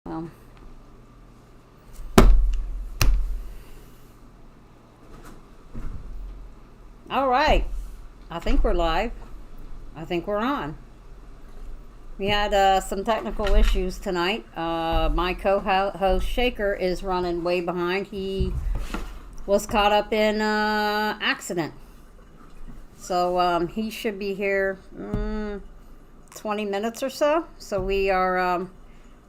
Um, all right. I think we're live. I think we're on. We had some technical issues tonight. My co-host Shaker is running way behind. He was caught up in accident, so he should be here 20 minutes or so. So we are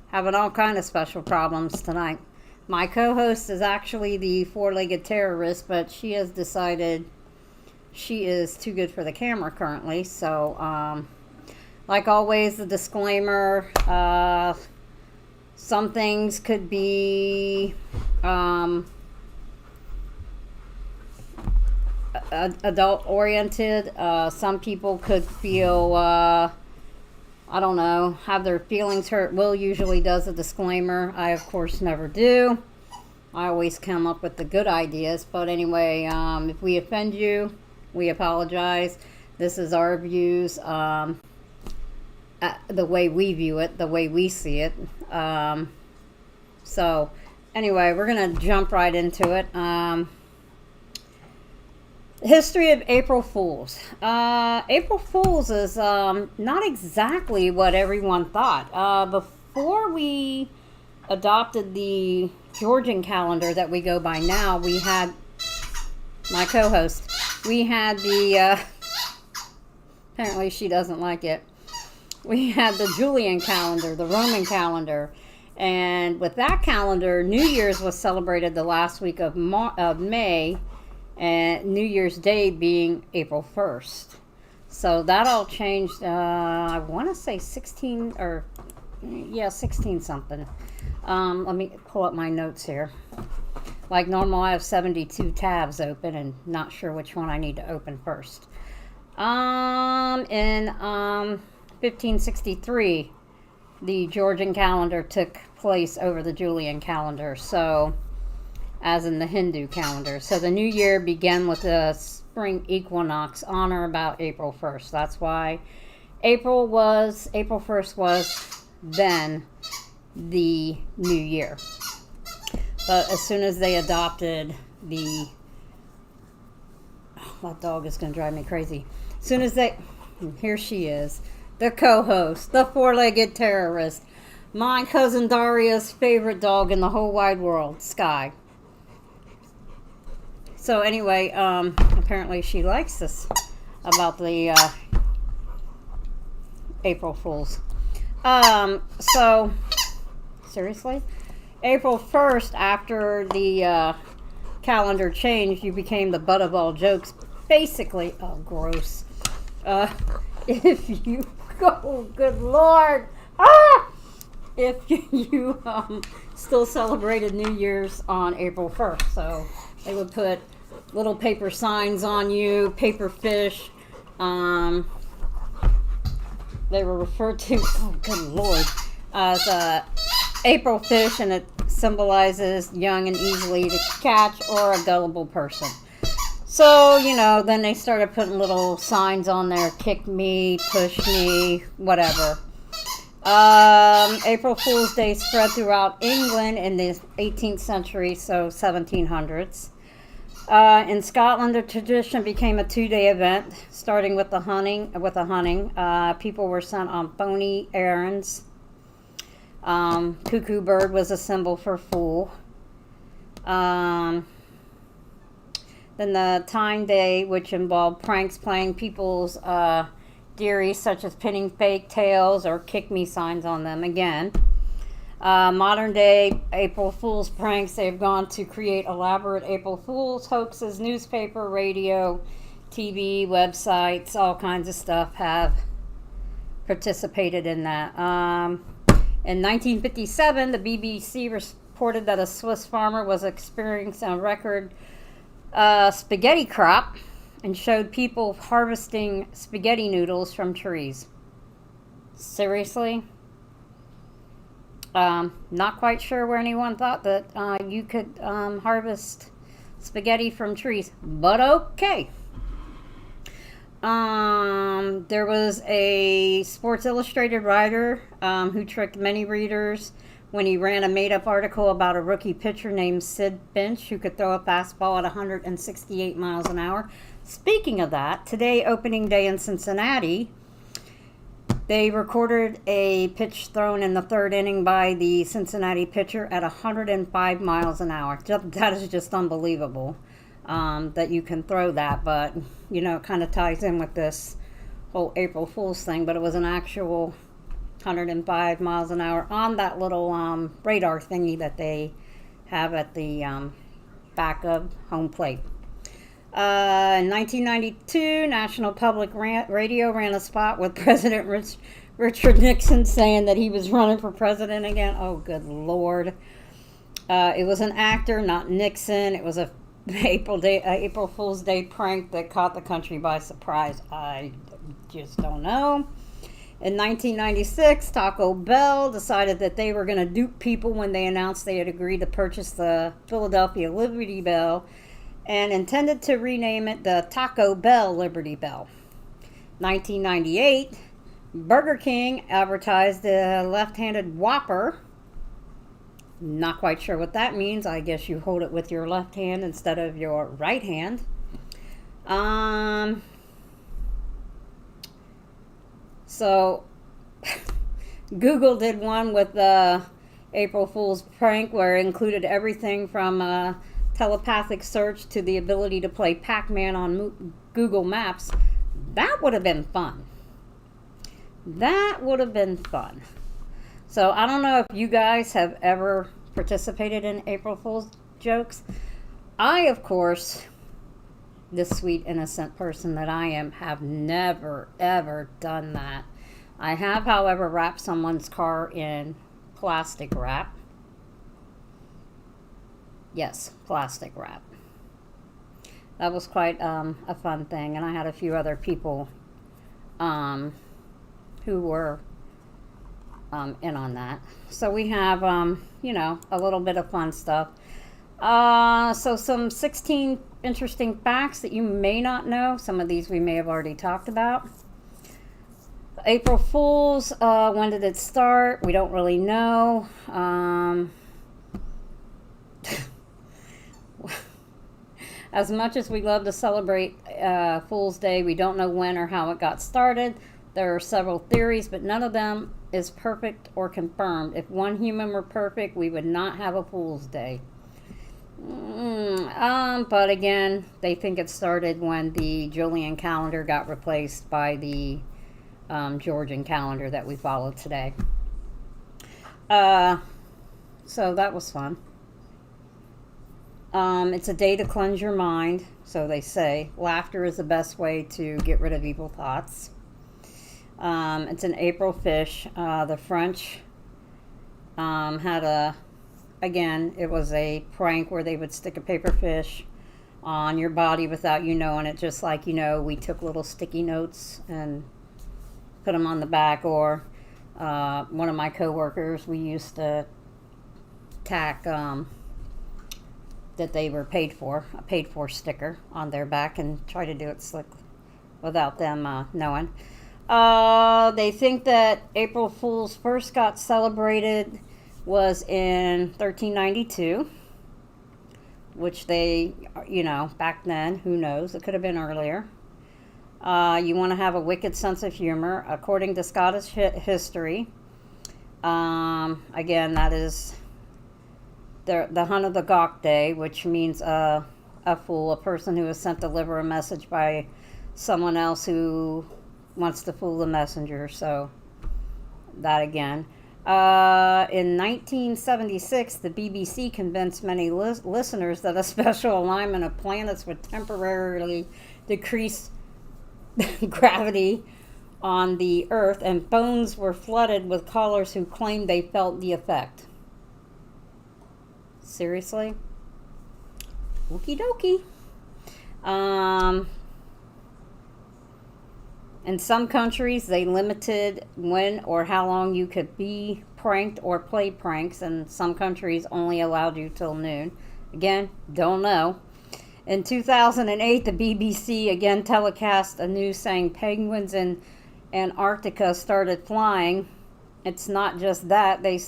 having all kind of special problems tonight. My co-host is actually the four-legged terrorist, but she has decided she is too good for the camera currently. So, like always, the disclaimer, some things could be adult oriented. Some people could feel, I don't know, have their feelings hurt. Will usually does a disclaimer. I, of course, never do. I always come up with the good ideas. But anyway, if we offend you, we apologize. This is our views, the way we view it, the way we see it. So, anyway, we're going to jump right into it. History of April Fools. April Fools is not exactly what everyone thought. Before we adopted the Georgian calendar that we go by now, we had my co-host. We had the, apparently she doesn't like it. We had the Julian calendar, the Roman calendar. And with that calendar, New Year's was celebrated the last week of May, and New Year's Day being April 1st. So that all changed, I want to say 16 something. Let me pull up my notes here. Like normal, I have 72 tabs open and not sure which one I need to open first. In 1563, the Georgian calendar took place over the Julian calendar, so as in the Hindu calendar. So the new year began with the spring equinox on or about April 1st. That's why April 1st was then the new year. But as soon as they adopted the, that dog is going to drive me crazy. As soon as they, here she is, the co-host, the four-legged terrorist, my cousin Daria's favorite dog in the whole wide world, Sky. So anyway, apparently she likes this about the April Fools. So, seriously? April 1st, after the calendar changed, you became the butt of all jokes. Basically, oh, gross. If you, oh, good Lord. If you still celebrated New Year's on April 1st. So they would put little paper signs on you, paper fish. They were referred to, oh, good Lord, as April fish, and it symbolizes young and easily to catch or a gullible person. So, you know, then they started putting little signs on there, kick me, push me, whatever. April Fool's Day spread throughout England in the 18th century, so 1700s. In Scotland, the tradition became a 2-day event, starting with the hunting. People were sent on phony errands. Cuckoo bird was a symbol for fool. Then the Time Day, which involved pranks playing people's theories, such as pinning fake tails or kick me signs on them again. Modern day April Fool's pranks, they've gone to create elaborate April Fool's hoaxes. Newspaper, radio, TV, websites, all kinds of stuff have participated in that. In 1957, the BBC reported that a Swiss farmer was experiencing a record spaghetti crop and showed people harvesting spaghetti noodles from trees. Seriously? Not quite sure where anyone thought that you could harvest spaghetti from trees, but okay. There was a Sports Illustrated writer who tricked many readers when he ran a made-up article about a rookie pitcher named Sid Finch who could throw a fastball at 168 miles an hour. Speaking of that, today, opening day in Cincinnati, they recorded a pitch thrown in the third inning by the Cincinnati pitcher at 105 miles an hour. That is just unbelievable that you can throw that, but, it kind of ties in with this whole April Fool's thing, but it was an actual 105 miles an hour on that little radar thingy that they have at the back of home plate. In 1992, National Public Radio ran a spot with President Richard Nixon saying that he was running for president again. Oh, good Lord. It was an actor, not Nixon. It was a April Fool's Day prank that caught the country by surprise. I just don't know. In 1996, Taco Bell decided that they were going to dupe people when they announced they had agreed to purchase the Philadelphia Liberty Bell and intended to rename it the Taco Bell Liberty Bell. 1998, Burger King advertised the left-handed Whopper. Not quite sure what that means. I guess you hold it with your left hand instead of your right hand. So, Google did one with the April Fool's prank where it included everything from telepathic search to the ability to play Pac-Man on Google Maps. That would have been fun. That would have been fun. So, I don't know if you guys have ever participated in April Fool's jokes. I, of course, this sweet, innocent person that I am, have never, ever done that. I have, however, wrapped someone's car in plastic wrap. Yes, plastic wrap. That was quite a fun thing, and I had a few other people who were in on that. So we have, a little bit of fun stuff. So some 16 interesting facts that you may not know. Some of these we may have already talked about. April Fool's, when did it start? We don't really know. As much as we love to celebrate Fool's Day, we don't know when or how it got started. There are several theories, but none of them is perfect or confirmed. If one human were perfect, we would not have a Fool's Day. But again, they think it started when the Julian calendar got replaced by the Georgian calendar that we follow today. So that was fun. It's a day to cleanse your mind, so they say. Laughter is the best way to get rid of evil thoughts. It's an April fish. The French had it was a prank where they would stick a paper fish on your body without you knowing it, just like, we took little sticky notes and put them on the back, or one of my coworkers, we used to tack that they were paid for, a paid for sticker on their back, and try to do it slick without them knowing. They think that April Fool's first got celebrated was in 1392, which they, back then, who knows, it could have been earlier. You want to have a wicked sense of humor. According to Scottish history, again, that is the Hunt of the Gawk Day, which means a fool, a person who is sent to deliver a message by someone else who wants to fool the messenger. So that again. In 1976, the BBC convinced many listeners that a special alignment of planets would temporarily decrease gravity on the Earth, and phones were flooded with callers who claimed they felt the effect. Seriously? Okie dokie. In some countries, they limited when or how long you could be pranked or play pranks, and some countries only allowed you till noon. Again, don't know. In 2008, the BBC again telecast a news saying penguins in Antarctica started flying. It's not just that. They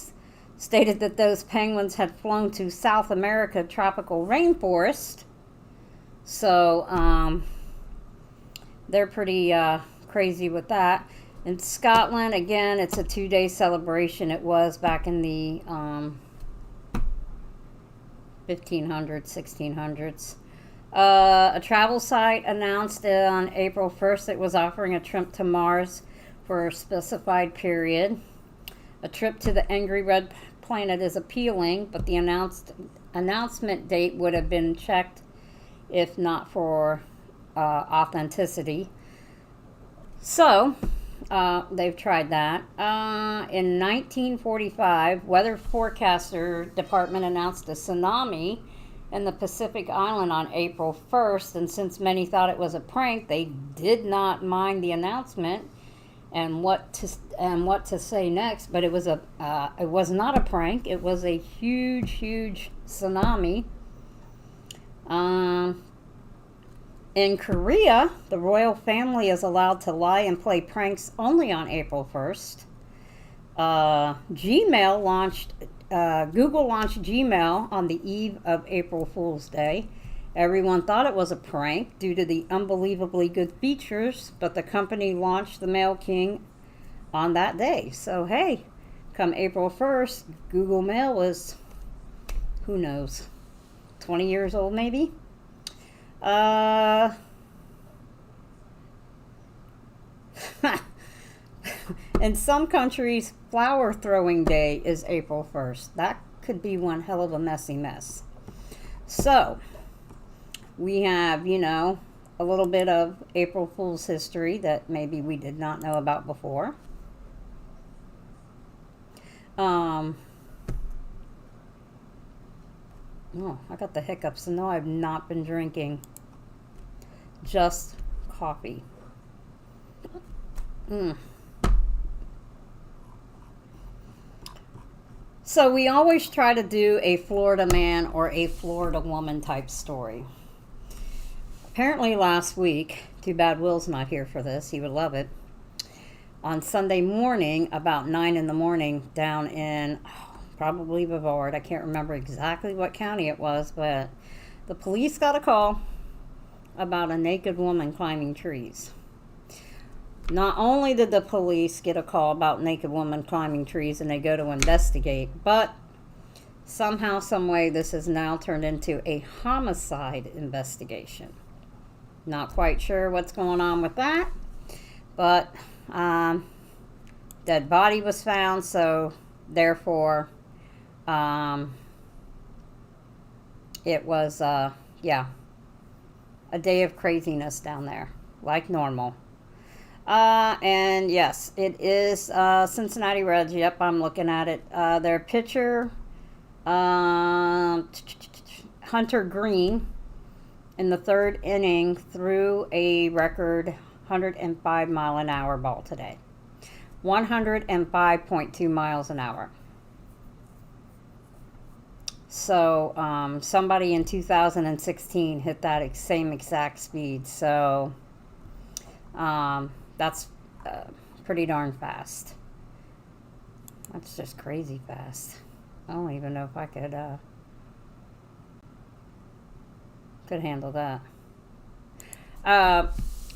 stated that those penguins had flown to South America tropical rainforest. So they're pretty crazy with that. In Scotland, again, it's a 2-day celebration. It was back in the 1500s, 1600s. A travel site announced on April 1st it was offering a trip to Mars for a specified period. A trip to the angry red planet is appealing, but the announcement date would have been checked if not for authenticity. So, they've tried that. In 1945, Weather Forecaster Department announced a tsunami in the Pacific Island on April 1st, and since many thought it was a prank, they did not mind the announcement and what to say next. But it was not a prank. It was a huge tsunami. In Korea, the royal family is allowed to lie and play pranks only on April 1st. Google launched Gmail on the eve of April Fool's Day. Everyone thought it was a prank due to the unbelievably good features, but the company launched the Mail King on that day. So hey, come April 1st, Google Mail was, who knows, 20 years old maybe? In some countries, flower throwing day is April 1st. That could be one hell of a messy mess. So, we have, a little bit of April Fool's history that maybe we did not know about before. Oh, I got the hiccups. No, I've not been drinking. Just coffee. So we always try to do a Florida man or a Florida woman type story. Apparently last week, too bad Will's not here for this, he would love it. On Sunday morning, about 9 in the morning, down in probably Brevard, I can't remember exactly what county it was, but the police got a call about a naked woman climbing trees. Not only did the police get a call about a naked woman climbing trees and they go to investigate, but somehow, some way, this has now turned into a homicide investigation. Not quite sure what's going on with that, but dead body was found, so therefore it was a day of craziness down there, like normal. And yes, it is Cincinnati Reds. Yep, I'm looking at it. Their pitcher, Hunter Green, in the third inning threw a record 105 mile an hour ball today. 105.2 miles an hour. So somebody in 2016 hit that same exact speed. So that's pretty darn fast. That's just crazy fast. I don't even know if I could handle that.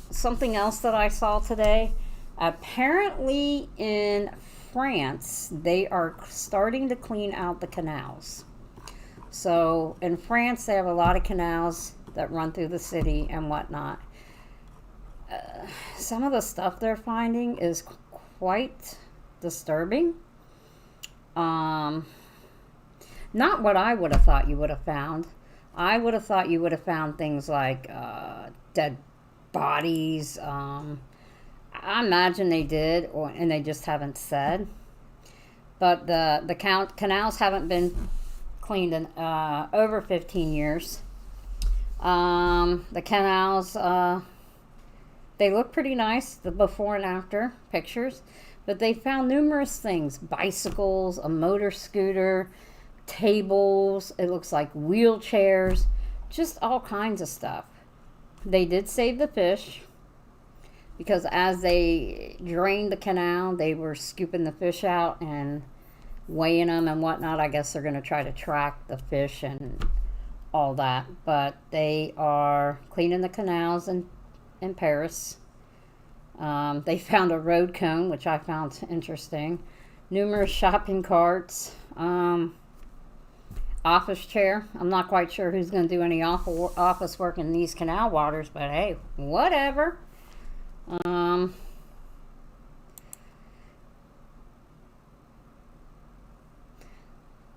Something else that I saw today. Apparently in France, they are starting to clean out the canals. So in France, they have a lot of canals that run through the city and whatnot. Some of the stuff they're finding is quite disturbing. Not what I would have thought you would have found. I would have thought you would have found things like dead bodies. I imagine they did, and they just haven't said. But the canals haven't been cleaned in over 15 years. The canals, they look pretty nice, the before and after pictures, but they found numerous things: bicycles, a motor scooter, tables, it looks like wheelchairs, just all kinds of stuff. They did save the fish, because as they drained the canal, they were scooping the fish out and weighing them and whatnot. I guess they're going to try to track the fish and all that. But they are cleaning the canals in Paris. They found a road cone, which I found interesting. Numerous shopping carts. Office chair. I'm not quite sure who's going to do any office work in these canal waters, but hey, whatever.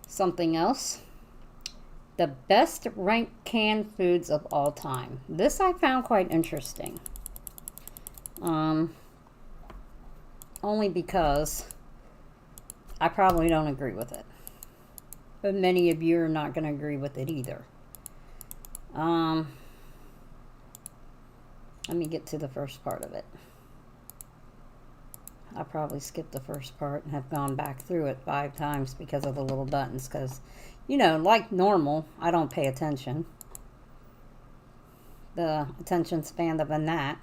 Something else. The best ranked canned foods of all time. This I found quite interesting. Only because I probably don't agree with it. But many of you are not going to agree with it either. Let me get to the first part of it. I probably skipped the first part and have gone back through it 5 times because of the little buttons. Because, you know, like normal, I don't pay attention. The attention span of a gnat.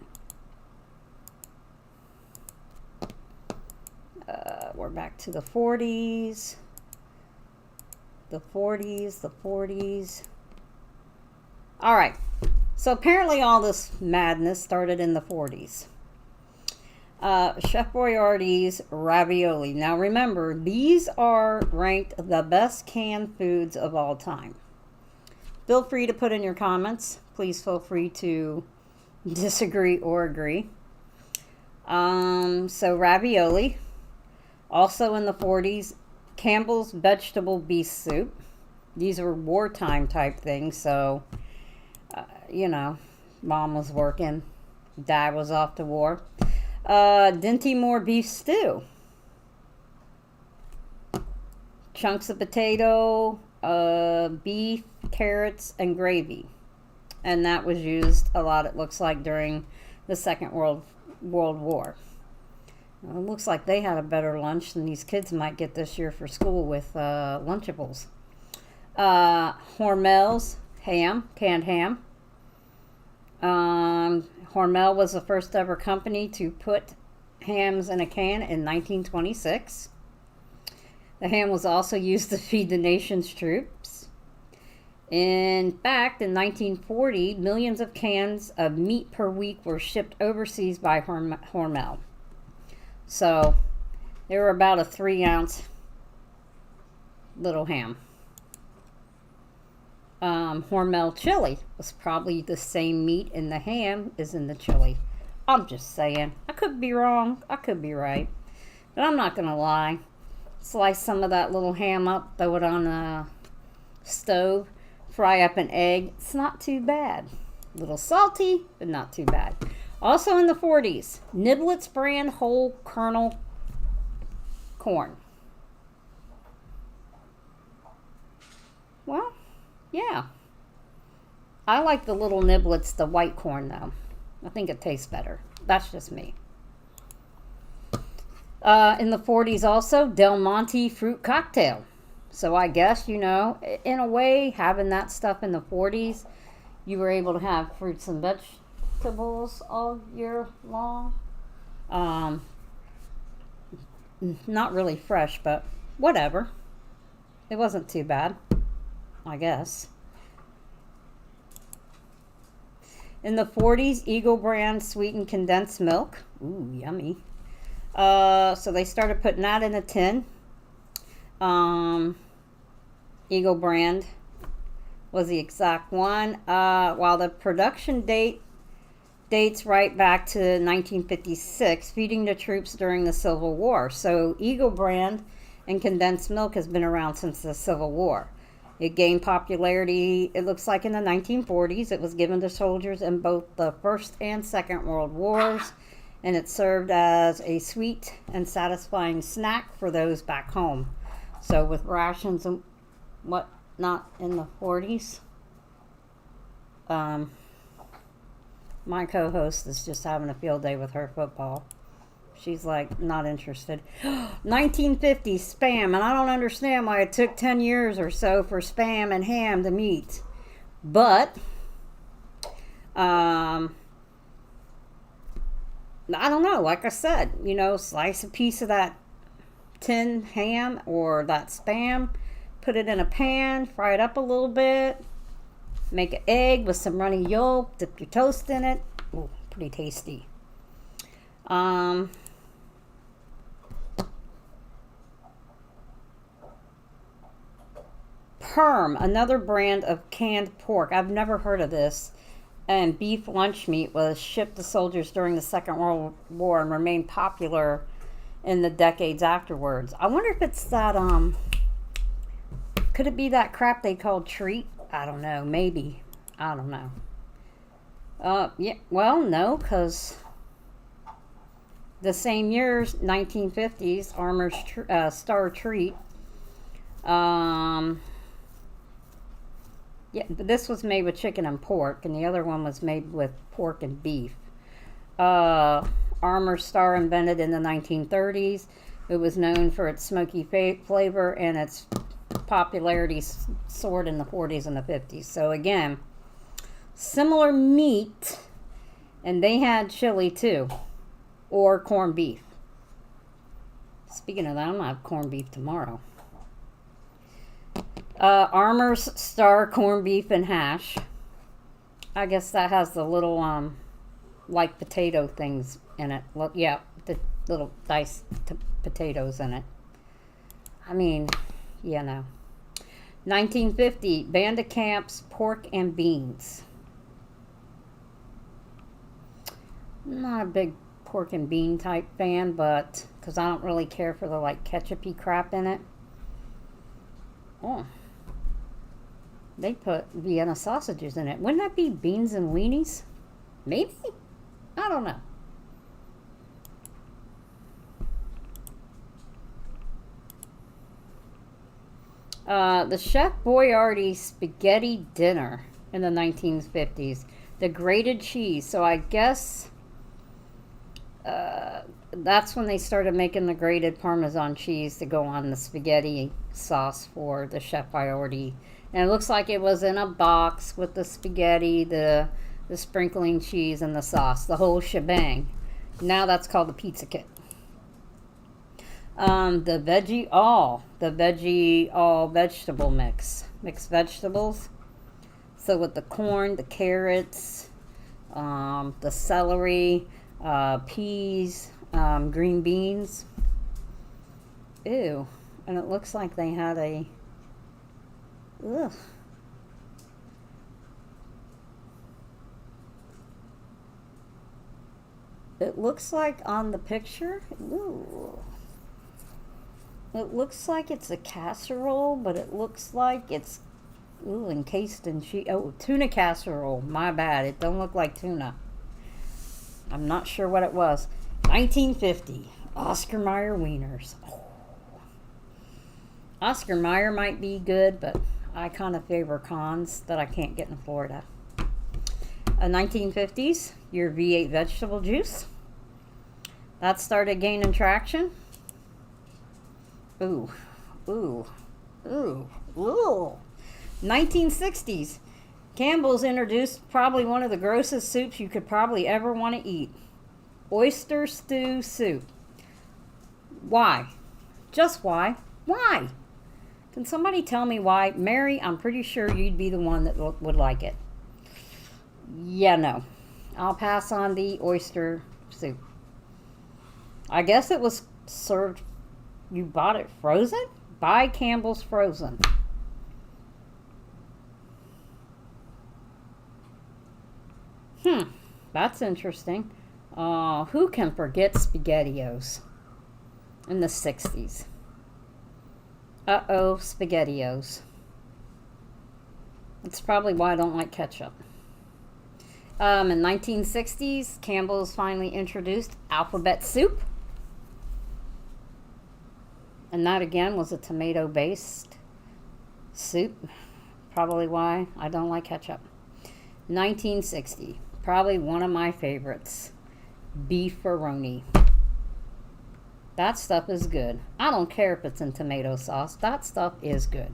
We're back to the 40s. The 40s. All right. So apparently all this madness started in the 40s. Chef Boyardee's ravioli. Now remember, these are ranked the best canned foods of all time. Feel free to put in your comments. Please feel free to disagree or agree. So ravioli. Also in the 40s, Campbell's vegetable beef soup. These were wartime type things, so, you know, mom was working, dad was off to war. Dinty Moore beef stew. Chunks of potato, beef, carrots, and gravy. And that was used a lot, it looks like, during the Second World War. It looks like they had a better lunch than these kids might get this year for school with Lunchables. Hormel's ham, canned ham. Hormel was the first ever company to put hams in a can in 1926. The ham was also used to feed the nation's troops. In fact, in 1940, millions of cans of meat per week were shipped overseas by Hormel. So, they were about a 3-ounce little ham. Hormel chili was probably the same meat in the ham as in the chili. I'm just saying. I could be wrong. I could be right. But I'm not going to lie. Slice some of that little ham up, throw it on the stove, fry up an egg. It's not too bad. A little salty, but not too bad. Also in the 40s, Niblets brand whole kernel corn. Well, yeah. I like the little Niblets, the white corn, though. I think it tastes better. That's just me. In the 40s also, Del Monte fruit cocktail. So I guess, you know, in a way, having that stuff in the 40s, you were able to have fruits and vegetables all year long. Not really fresh, but whatever. It wasn't too bad, I guess. In the 40s, Eagle brand sweetened condensed milk. Ooh, yummy. So they started putting that in a tin. Eagle brand was the exact one. While the production dates right back to 1956, feeding the troops during the Civil War. So Eagle brand and condensed milk has been around since the Civil War. It gained popularity, it looks like, in the 1940s. It was given to soldiers in both the First and Second World Wars, and it served as a sweet and satisfying snack for those back home. So with rations and whatnot in the 40s, my co-host is just having a field day with her football. She's like, not interested. 1950 Spam, and I don't understand why it took 10 years or so for Spam and ham to meet. But, I don't know. Like I said, you know, slice a piece of that tin ham or that Spam. Put it in a pan, fry it up a little bit. Make an egg with some runny yolk. Dip your toast in it. Ooh, pretty tasty. Perm, another brand of canned pork. I've never heard of this. And beef lunch meat was shipped to soldiers during the Second World War and remained popular in the decades afterwards. I wonder if it's that, could it be that crap they called treat? I don't know. Maybe. I don't know. Yeah. Well, no, because the same year's 1950s, Armour's Star Treat. Yeah, but this was made with chicken and pork, and the other one was made with pork and beef. Armour Star, invented in the 1930s. It was known for its smoky flavor, and its popularity soared in the 40s and the 50s. So again, similar meat, and they had chili too, or corned beef. Speaking of that, I'm gonna have corned beef tomorrow. Armour's Star corned beef and hash. I guess that has the little like potato things in it. Well, yeah, the little diced potatoes in it. I mean, you know. 1950, Band of Camp's pork and beans. Not a big pork and bean type fan, but because I don't really care for the like ketchupy crap in it. Oh, they put Vienna sausages in it. Wouldn't that be beans and weenies? Maybe? I don't know. The Chef Boyardee spaghetti dinner in the 1950s. The grated cheese. So I guess that's when they started making the grated Parmesan cheese to go on the spaghetti sauce for the Chef Boyardee. And it looks like it was in a box with the spaghetti, the sprinkling cheese, and the sauce. The whole shebang. Now that's called the pizza kit. The veggie all vegetable mix. Mixed vegetables. So with the corn, the carrots, the celery, peas, green beans. Ew. And it looks like they had a... Ugh. It looks like on the picture... Ooh. It looks like it's a casserole, but it looks like it's encased in cheese. Oh, tuna casserole. My bad. It don't look like tuna. I'm not sure what it was. 1950. Oscar Mayer wieners. Oh. Oscar Mayer might be good, but I kind of favor Cons that I can't get in Florida. 1950s. Your V8 vegetable juice. That started gaining traction. Ooh, ooh, ooh, ooh. 1960s. Campbell's introduced probably one of the grossest soups you could probably ever want to eat. Oyster stew soup. Why? Just why? Why? Can somebody tell me why? Mary, I'm pretty sure you'd be the one that would like it. Yeah, no. I'll pass on the oyster soup. I guess it was served... You bought it frozen? Buy Campbell's frozen. That's interesting. Who can forget SpaghettiOs in the 60s? Uh-oh, SpaghettiOs. That's probably why I don't like ketchup. In 1960s, Campbell's finally introduced alphabet soup. And that again was a tomato-based soup. Probably why I don't like ketchup. 1960. Probably one of my favorites. Beefaroni. That stuff is good. I don't care if it's in tomato sauce. That stuff is good.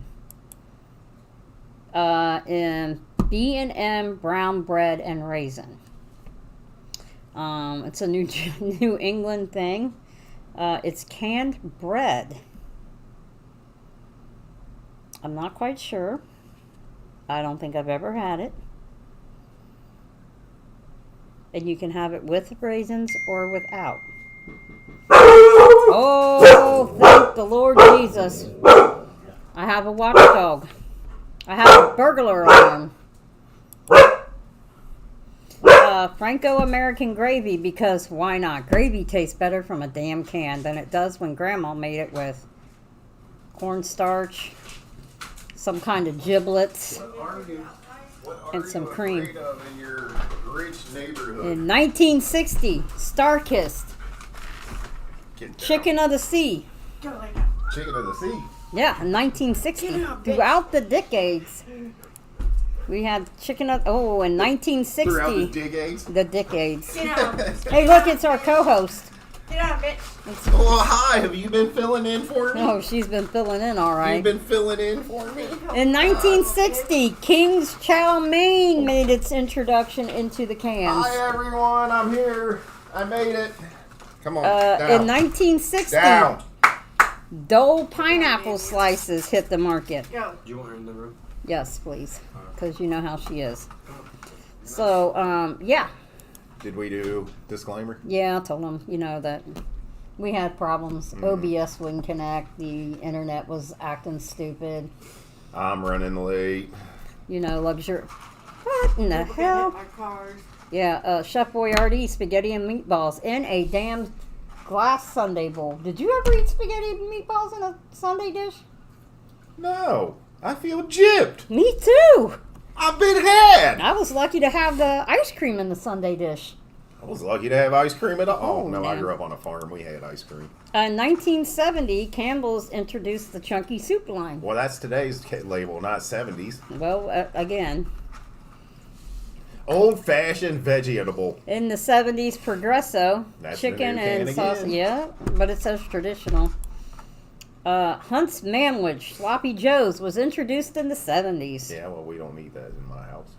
In B&M brown bread and raisin. It's a New England thing. It's canned bread. I'm not quite sure. I don't think I've ever had it. And you can have it with raisins or without. Oh, thank the Lord Jesus. I have a watchdog. I have a burglar alarm. Franco-American gravy, because why not? Gravy tastes better from a damn can than it does when Grandma made it with cornstarch, some kind of giblets, and some cream. In your rich neighborhood? In 1960, Starkist, Chicken of the Sea. Chicken of the Sea. Yeah, in 1960. Throughout the decades. We had chicken of... Oh, in 1960. Throughout the decades? The decades. Hey, look, it's our co-host. Get out, bitch. Well, hi. Have you been filling in for me? Oh, she's been filling in all right. You've been filling in for me? In 1960, King's Chow Mein made its introduction into the cans. Hi, everyone. I'm here. I made it. Come on. In 1960, Down. Dole pineapple slices hit the market. Go. Do you want her in the room? Yes, please, because you know how she is. So, yeah. Did we do disclaimer? Yeah, I told them, that we had problems. OBS wouldn't connect. The internet was acting stupid. I'm running late. Luxury. What in the hell? Our cars. Yeah, Chef Boyardee spaghetti and meatballs in a damn glass sundae bowl. Did you ever eat spaghetti and meatballs in a sundae dish? No. I feel gypped. Me too. I've been had. I was lucky to have the ice cream in the sundae dish. I was lucky to have ice cream at all. Oh, no, I man. grew up on a farm. We had ice cream. In 1970, Campbell's introduced the chunky soup line. Well, that's today's label, not 70s. Well, again, Old-fashioned vegetable. in the 70s, Progresso, That's the chicken new can and sausage. again. Yeah, but it says traditional. Hunt's Manwich, Sloppy Joe's, was introduced in the 70s. Yeah, well, we don't eat that in my house.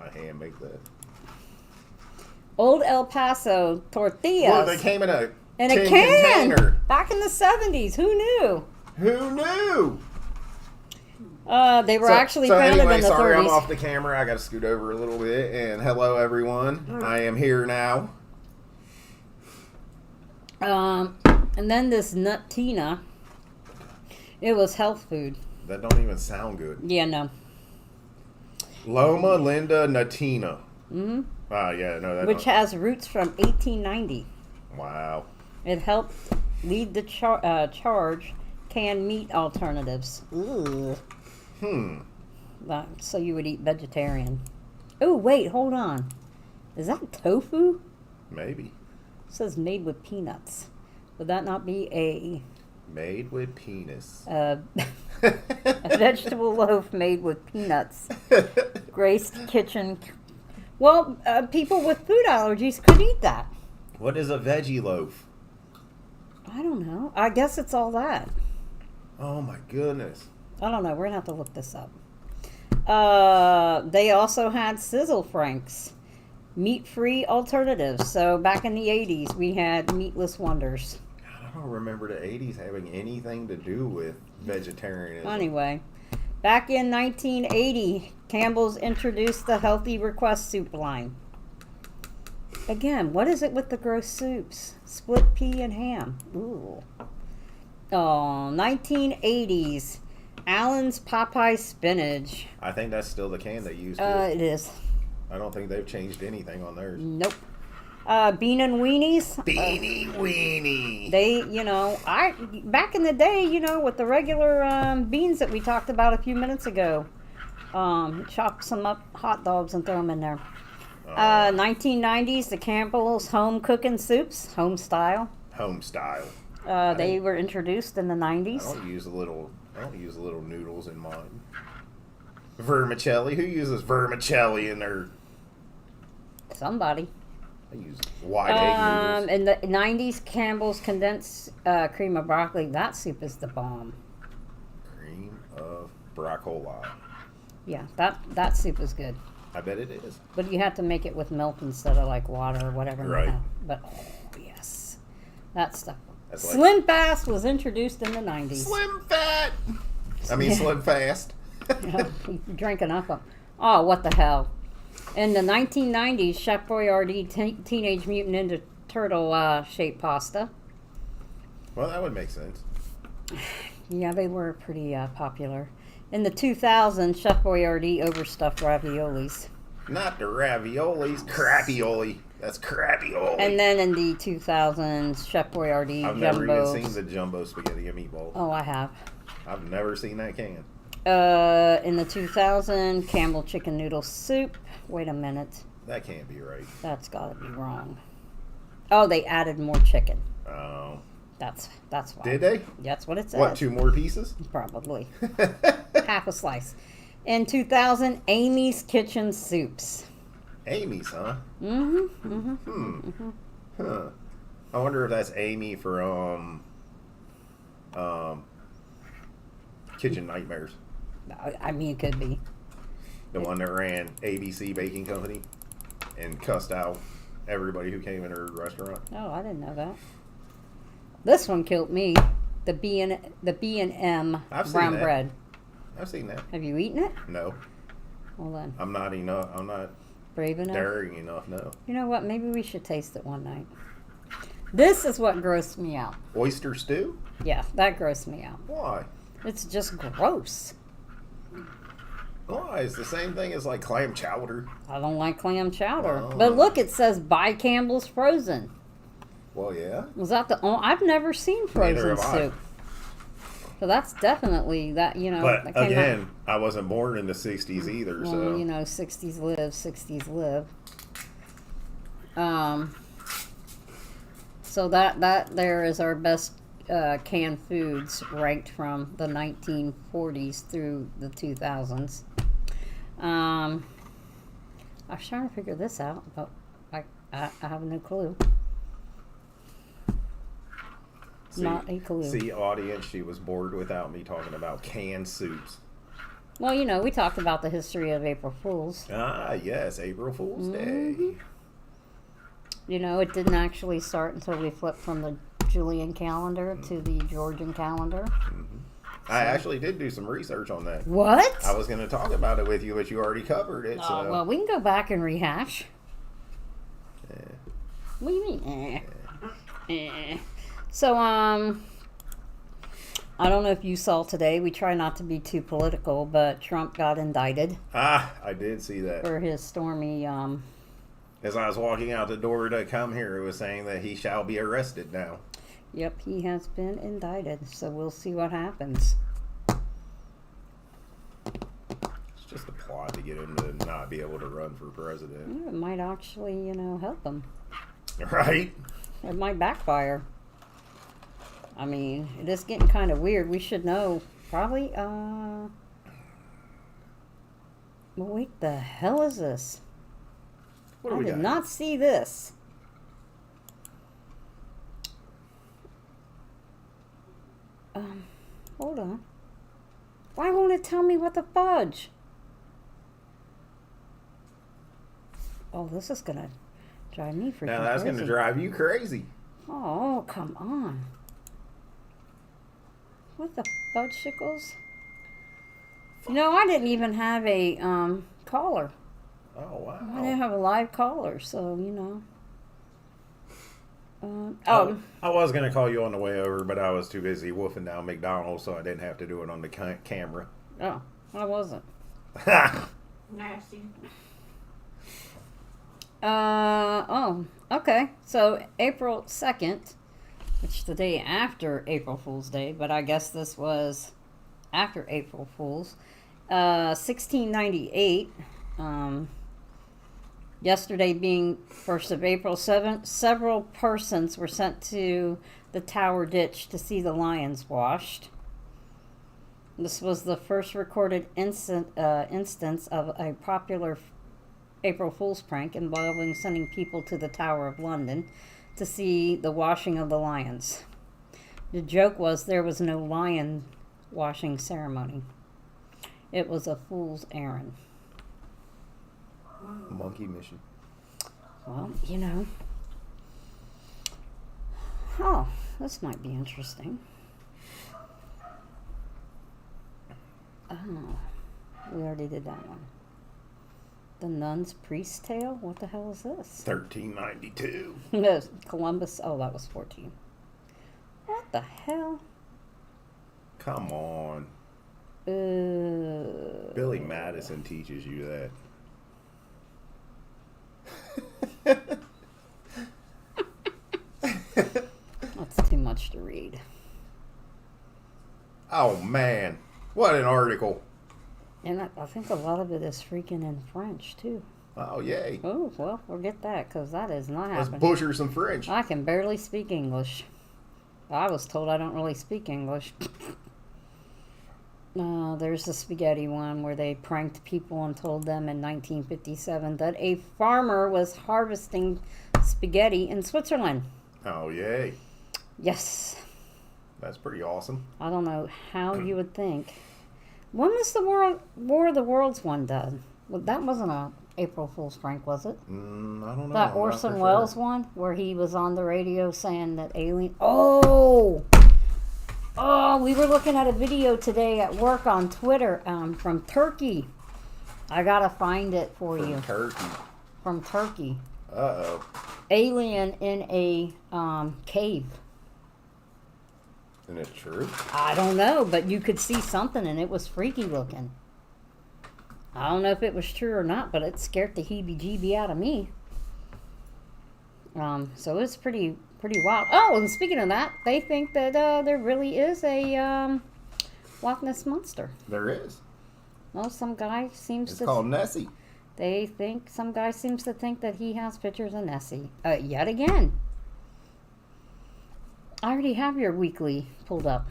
I hand make that. Old El Paso tortillas. Well, they came in a in a tin can container. back in the 70s. Who knew? Who knew? They were actually founded anyway, in the sorry 30s. I'm off the camera. I got to scoot over a little bit. And hello, everyone. I am here now. And then this Nutina. It was health food. That don't even sound good. Yeah, no. Loma Linda Nutina. Mm-hmm. Yeah, no, that Which has roots from 1890. Wow. It helped lead the charge canned meat alternatives. Ugh. So you would eat vegetarian. Oh, wait, hold on. Is that tofu? Maybe. It says made with peanuts. Would that not be a Made with penis. a vegetable loaf made with peanuts? Graced Kitchen. Well, people with food allergies could eat that. What is a veggie loaf? I don't know. I guess it's all that. Oh my goodness. I don't know. We're going to have to look this up. They also had Sizzle Franks, meat-free alternatives. So back in the 80s, we had Meatless Wonders. I don't remember the 80s having anything to do with vegetarianism. Anyway, back in 1980, Campbell's introduced the Healthy Request soup line. Again, what is it with the gross soups? Split pea and ham. Ooh. Oh, 1980s. Allen's Popeye Spinach. I think that's still the can they used. It is. I don't think they've changed anything on theirs. Nope. Bean and Weenies. Beanie Weenie. They, back in the day, with the regular beans that we talked about a few minutes ago, chop some up hot dogs and throw them in there. 1990s, the Campbell's home cooking soups, home style. Home style. They were introduced in the 90s. I don't use little noodles in mine. Vermicelli. Who uses vermicelli in their? Somebody. I use white egg noodles. In the 90s, Campbell's condensed cream of broccoli. That soup is the bomb. Cream of broccoli. Yeah, that soup is good. I bet it is. But you have to make it with milk instead of like water or whatever. Right. But oh yes, that stuff. That's like Slim Fast was introduced in the 90s. Slim Fat. I mean, Slim Fast. Drink enough of. Oh, what the hell. In the 1990s, Chef Boyardee Teenage Mutant Ninja Turtle shaped pasta. Well, that would make sense. Yeah, they were pretty popular. In the 2000s, Chef Boyardee overstuffed raviolis. Not the raviolis, crapioli. That's crapioli. And then in the 2000s, Chef Boyardee I've jumbo. never even seen the jumbo spaghetti and meatballs. Oh, I have. I've never seen that can. In the 2000, Campbell chicken noodle soup. Wait a minute. That can't be right. That's got to be wrong. Oh, they added more chicken. Oh. That's why. Did they? That's what it says. What, 2 more pieces? Probably. Half a slice. In 2000, Amy's Kitchen Soups. Amy's, huh? Mm-hmm. Huh. I wonder if that's Amy from Kitchen Nightmares. I mean, it could be. The one that ran ABC Baking Company and cussed out everybody who came in her restaurant. Oh, I didn't know that. This one killed me. The B&M I've seen brown that. bread. I've seen that. Have you eaten it? No. Well then, I'm not enough. I'm not brave enough. daring enough, no. You know what? Maybe we should taste it one night. This is what grossed me out. Oyster stew? Yeah, that grossed me out. Why? It's just gross. Why? It's the same thing as like clam chowder. I don't like clam chowder. Oh. But look, it says buy Campbell's Frozen. Well, yeah. Was that the only... I've never seen Neither frozen have I. soup. So that's definitely that, you know. But that came again, I wasn't born in the 60s either, out, so. well, you know, 60s live, 60s live. So that there is our best canned foods ranked from the 1940s through the 2000s. I was trying to figure this out, but I have no clue. Not a clue. See, audience, she was bored without me talking about canned soups. Well, you know, we talked about the history of April Fools. Ah, yes, April Fool's Mhm. Day. You know, it didn't actually start until we flipped from the Julian calendar to the Georgian calendar. I actually did do some research on that. What? I was going to talk about it with you, but you already covered it. Oh, So. well, we can go back and rehash. Yeah. What do you mean? So, I don't know if you saw today, we try not to be too political, but Trump got indicted Ah, I did see that. for his stormy, As I was walking out the door to come here, it was saying that he shall be arrested now. yep, he has been indicted, so we'll see what happens. It's just a plot to get him to not be able to run for president. It might actually, you know, help him. Right? It might backfire. I mean, it is getting kind of weird. We should know. Probably, well, wait, the hell is this? What do I we did got? not see this. Hold on. Why won't it tell me what the fudge? Oh, this is gonna drive me freaking Now that's going to crazy. drive you crazy. Oh, come on. What the fudgesicles? You know, I didn't even have a caller. Oh, wow. I didn't have a live caller, so, you know. I was going to call you on the way over, but I was too busy woofing down McDonald's, so I didn't have to do it on the camera. Oh, I wasn't. Nasty. Oh, okay. So, April 2nd, which is the day after April Fool's Day, but I guess this was after April Fool's. 1698, yesterday being 1st of April, several persons were sent to the Tower Ditch to see the lions washed. This was the first recorded instance of a popular April Fool's prank involving sending people to the Tower of London to see the washing of the lions. The joke was there was no lion washing ceremony. It was a fool's errand. Monkey mission. Well, you know. Oh, this might be interesting. Oh, we already did that one. The Nun's Priest Tale? What the hell is this? 1392. No, Columbus. Oh, that was 14. What the hell? Come on. Billy Madison teaches you that. That's too much to read. Oh, man. What an article. And I think a lot of it is freaking in French, too. Oh, yay. Oh, well, forget that, because that is not Let's happening. butcher some French. I can barely speak English. I was told I don't really speak English. There's the spaghetti one where they pranked people and told them in 1957 that a farmer was harvesting spaghetti in Switzerland. Oh, yay. Yes. That's pretty awesome. I don't know how you would think. When was the War of the Worlds one done? Well, that wasn't a April Fool's prank, was it? I don't know. That I'm not Orson for Welles sure. one where he was on the radio saying that alien. Oh, we were looking at a video today at work on Twitter from Turkey. I gotta find it for you. Turkey. From Turkey. Uh-oh. Alien in a cave. Isn't it true? I don't know, but you could see something and it was freaky looking. I don't know if it was true or not, but it scared the heebie-jeebie out of me. So it's pretty wild. Oh, and speaking of that, they think that there really is a Loch Ness monster. There is. Well, some guy seems It's to. called Nessie. They think some guy seems to think that he has pictures of Nessie. Yet again. I already have your weekly pulled up.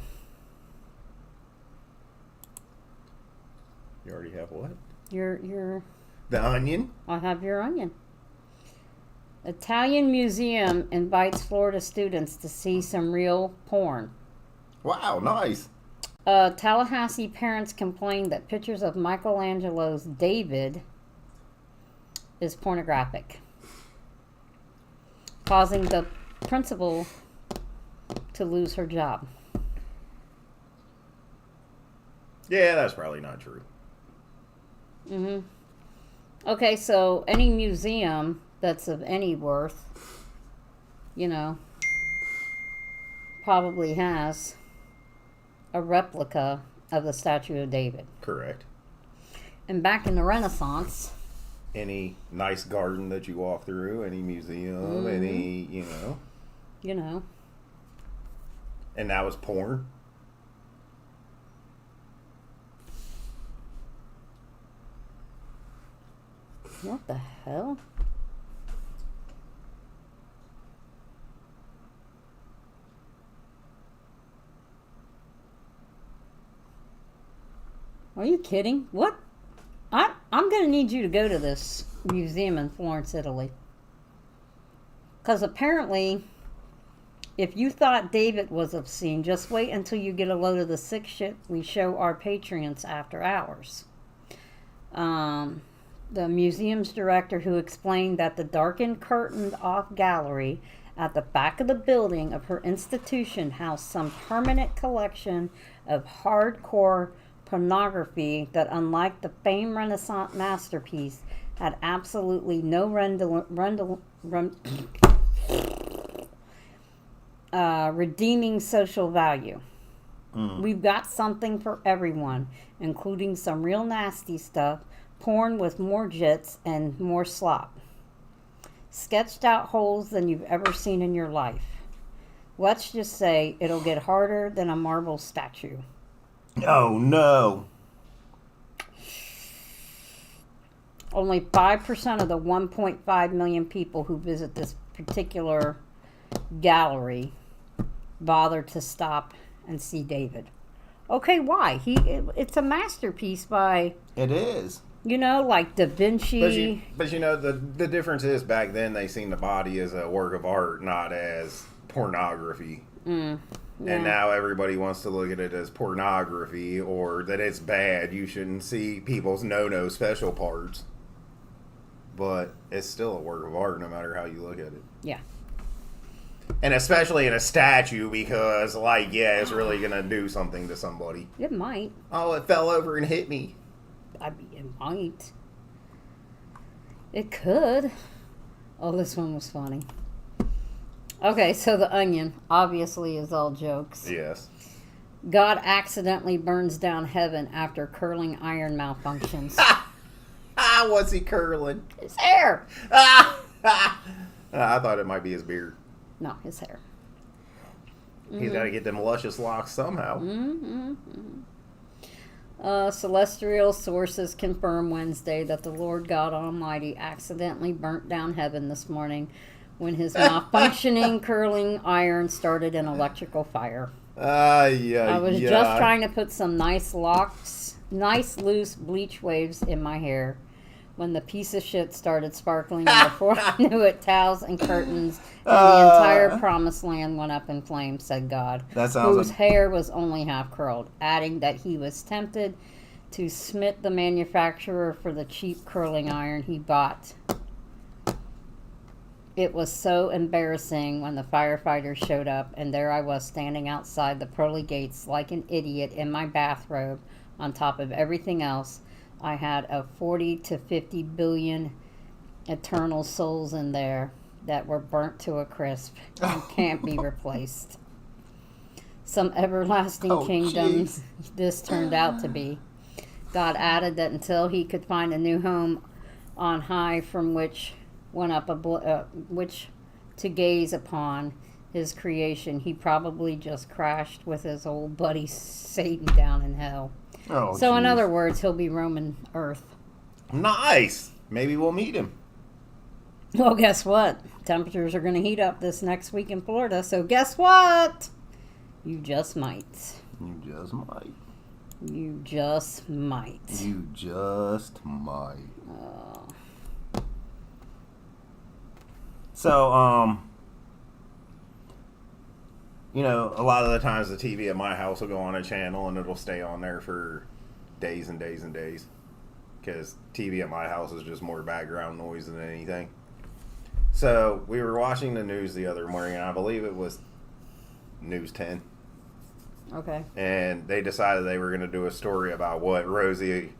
You already have what? Your. The Onion? I have your Onion. Italian museum invites Florida students to see some real porn. Wow, nice. Tallahassee parents complained that pictures of Michelangelo's David is pornographic, causing the principal to lose her job. Yeah, that's probably not true. Okay, so any museum that's of any worth, probably has a replica of the statue of David. Correct. And back in the Renaissance, Any nice garden that you walk through, any museum, any, And that was porn? what the hell? Are you kidding? What? I'm going to need you to go to this museum in Florence, Italy. Because apparently, if you thought David was obscene, just wait until you get a load of the sick shit we show our Patreons after hours. The museum's director, who explained that the darkened, curtained-off gallery at the back of the building of her institution housed some permanent collection of hardcore pornography that, unlike the famed Renaissance masterpiece, had absolutely no redeeming social value. We've got something for everyone, including some real nasty stuff, porn with more jits and more slop. Sketched out holes than you've ever seen in your life. Let's just say it'll get harder than a marble statue. Oh, no. Only 5% of the 1.5 million people who visit this particular gallery bother to stop and see David. Okay, why? It's a masterpiece by, It is. like Da Vinci. But the difference is back then they seen the body as a work of art, not as pornography. Yeah. And now everybody wants to look at it as pornography or that it's bad. You shouldn't see people's no special parts. But it's still a work of art no matter how you look at it. Yeah. And especially in a statue because, like, yeah, it's really gonna do something to somebody. It might. Oh, it fell over and hit me. I mean, it might. It could. Oh, this one was funny. Okay, so the Onion obviously is all jokes. Yes. God accidentally burns down heaven after curling iron malfunctions. What's he curling? His hair! I thought it might be his beard. No, his hair. He's got to get them luscious locks somehow. Celestial sources confirm Wednesday that the Lord God Almighty accidentally burnt down heaven this morning when his malfunctioning curling iron started an electrical fire. Yeah. I was just trying to put some nice nice loose bleach waves in my hair when the piece of shit started sparkling, and before I knew it, towels and curtains and the entire promised land went up in flames, said God, That sounds whose hair was only half curled, adding that he was tempted to smite the manufacturer for the cheap curling iron he bought. It was so embarrassing when the firefighters showed up, and there I was standing outside the pearly gates like an idiot in my bathrobe on top of everything else. I had a 40 to 50 billion eternal souls in there that were burnt to a crisp and can't be replaced. Some everlasting kingdoms this turned out to be. God added that until he could find a new home on high from which went up which to gaze upon his creation, he probably just crashed with his old buddy Satan down in hell. Oh, so, in other words, he'll be roaming Earth. Nice. Maybe we'll meet him. Well, guess what? Temperatures are going to heat up this next week in Florida. So, guess what? You just might. You just might. You just might. You just might. So, you know, a lot of the times the TV at my house will go on a channel and it'll stay on there for days and days and days. Because TV at my house is just more background noise than anything. So, we were watching the news the other morning, and I believe it was News 10. Okay. And they decided they were going to do a story about what Rosie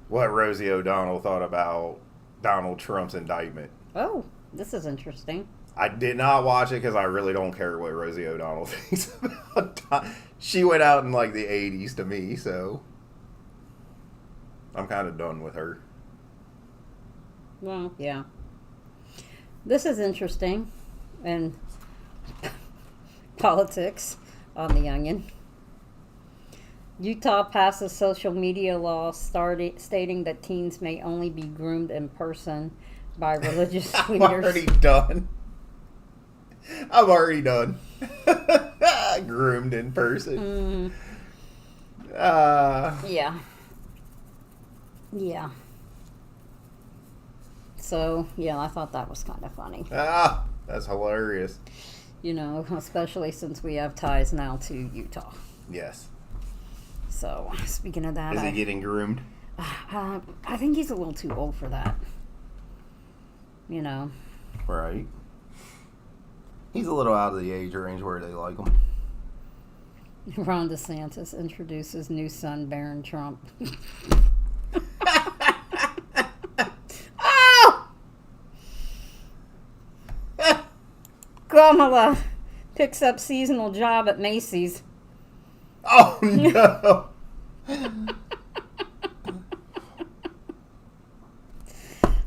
O'Donnell thought about Donald Trump's indictment. Oh, this is interesting. I did not watch it because I really don't care what Rosie O'Donnell thinks about. She went out in like the 80s to me, so I'm kind of done with her. Well, yeah. This is interesting. And politics on the Onion. Utah passes social media law stating that teens may only be groomed in person by religious I'm leaders. already done. Groomed in person. Yeah. Yeah. So, yeah, I thought that was kind of funny. That's hilarious. You know, especially since we have ties now to Utah. Yes. So, speaking of that, Is he getting groomed? I think he's a little too old for that. You know. Right. He's a little out of the age range where they like him. Ron DeSantis introduces new son, Barron Trump. Oh! Kamala picks up seasonal job at Macy's. Oh, no.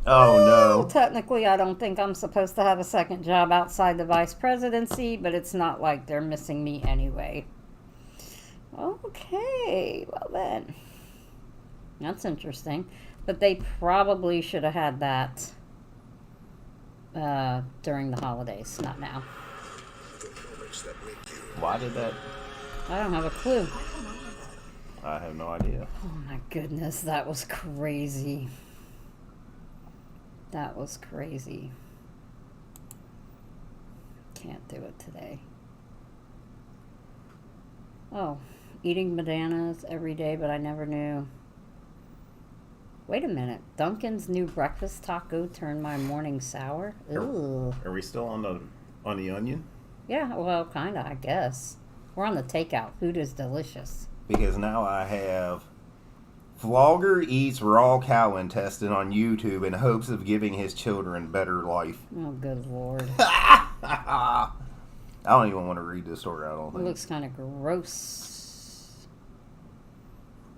Oh, no. Technically, I don't think I'm supposed to have a second job outside the vice presidency, but it's not like they're missing me anyway. Okay, well then. That's interesting. But they probably should have had that during the holidays, not now. Why did that? I don't have a clue. I have no idea. Oh my goodness, that was crazy. That was crazy. Can't do it today. Oh, eating bananas every day, but I never knew. Wait a minute. Dunkin's new breakfast taco turned my morning sour? Ooh. Are we still on the Onion? Yeah, well, kind of, I guess. We're on the takeout. Food is delicious. Because now I have vlogger eats raw cow intestine on YouTube in hopes of giving his children better life. Oh, good Lord. I don't even want to read this story. I don't It think. looks kind of gross.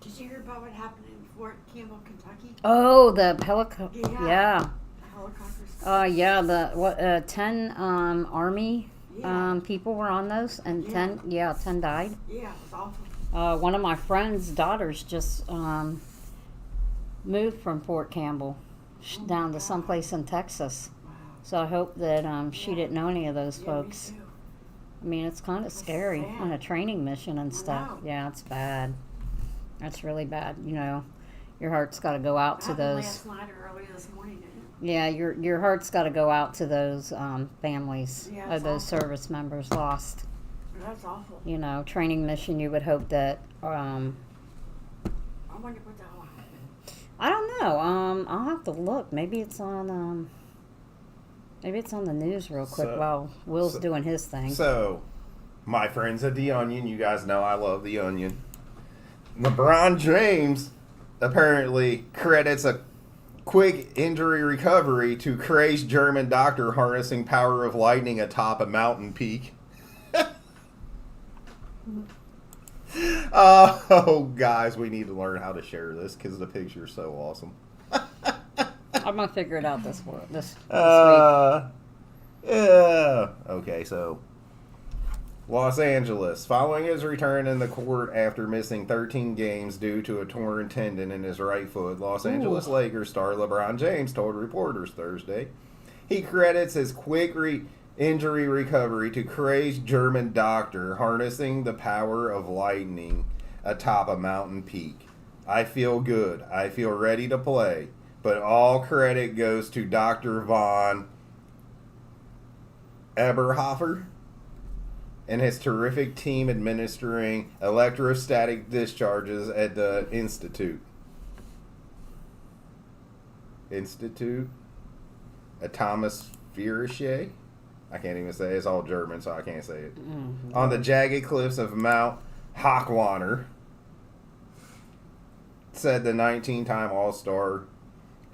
Did you hear about what happened in Fort Campbell, Kentucky? Oh, the helicopter. Yeah. Yeah. The helicopters. Yeah, the 10 army Yeah. people were on those, and Yeah. 10 died. Yeah, it was awful. One of my friend's daughters just moved from Fort Campbell Oh, down my to God. someplace in Texas. Wow. So I hope that she Yeah. didn't know any of those Yeah, folks. me too. I mean, it's kind of That's scary sad. on a training mission and I stuff. know. Yeah, it's bad. That's really bad. You know, your heart's got to go out to Happened those. last night or early this morning, didn't it? Yeah, your heart's got to go out to those families Yeah, of it's those awful. service members lost. That's awful. You know, training mission. You would hope that. I wonder what the hell happened. I don't know. I'll have to look. Maybe it's on. Maybe it's on the news real quick So- while Will's so- doing his thing. So, my friends at The Onion, you guys know I love The Onion. LeBron James apparently credits a quick injury recovery to crazed German doctor harnessing power of lightning atop a mountain peak. Oh, guys, we need to learn how to share this because the picture's so awesome. I'm gonna figure it out this week. Yeah. Okay, so Los Angeles. Following his return in the court after missing 13 games due to a torn tendon in his right foot, Los Angeles Lakers star LeBron James told reporters Thursday he credits his quick injury recovery to crazed German doctor harnessing the power of lightning atop a mountain peak. I feel good. I feel ready to play. But all credit goes to Dr. Von Eberhofer and his terrific team administering electrostatic discharges at the Institute. Thomas Fierche? I can't even say it. It's all German, so I can't say it. On the jagged cliffs of Mount Hochwanner, said the 19-time All-Star,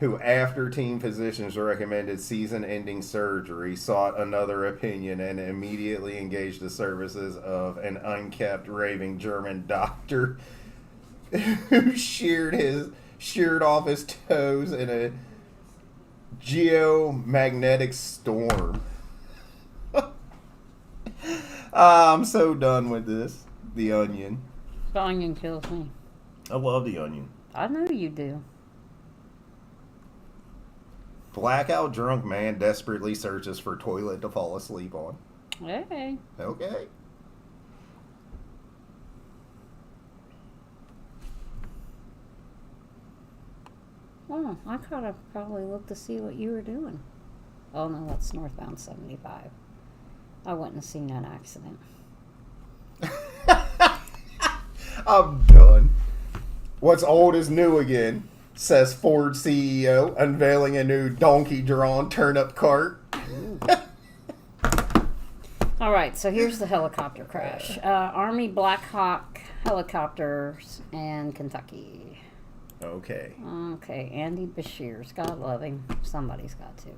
who, after team physicians recommended season-ending surgery, sought another opinion and immediately engaged the services of an unkept, raving German doctor who sheared off his toes in a geomagnetic storm. I'm so done with this. The Onion. The Onion kills me. I love The Onion. I know you do. Blackout drunk man desperately searches for toilet to fall asleep on. Hey. Okay. Oh, I could have probably looked to see what you were doing. Oh no, that's northbound 75. I wouldn't have seen that accident. I'm done. What's old is new again, says Ford CEO, unveiling a new donkey-drawn turnip cart. All right, so here's the helicopter crash. Army Black Hawk helicopters in Kentucky. Okay. Okay, Andy Bashir's God love him. Somebody's got to.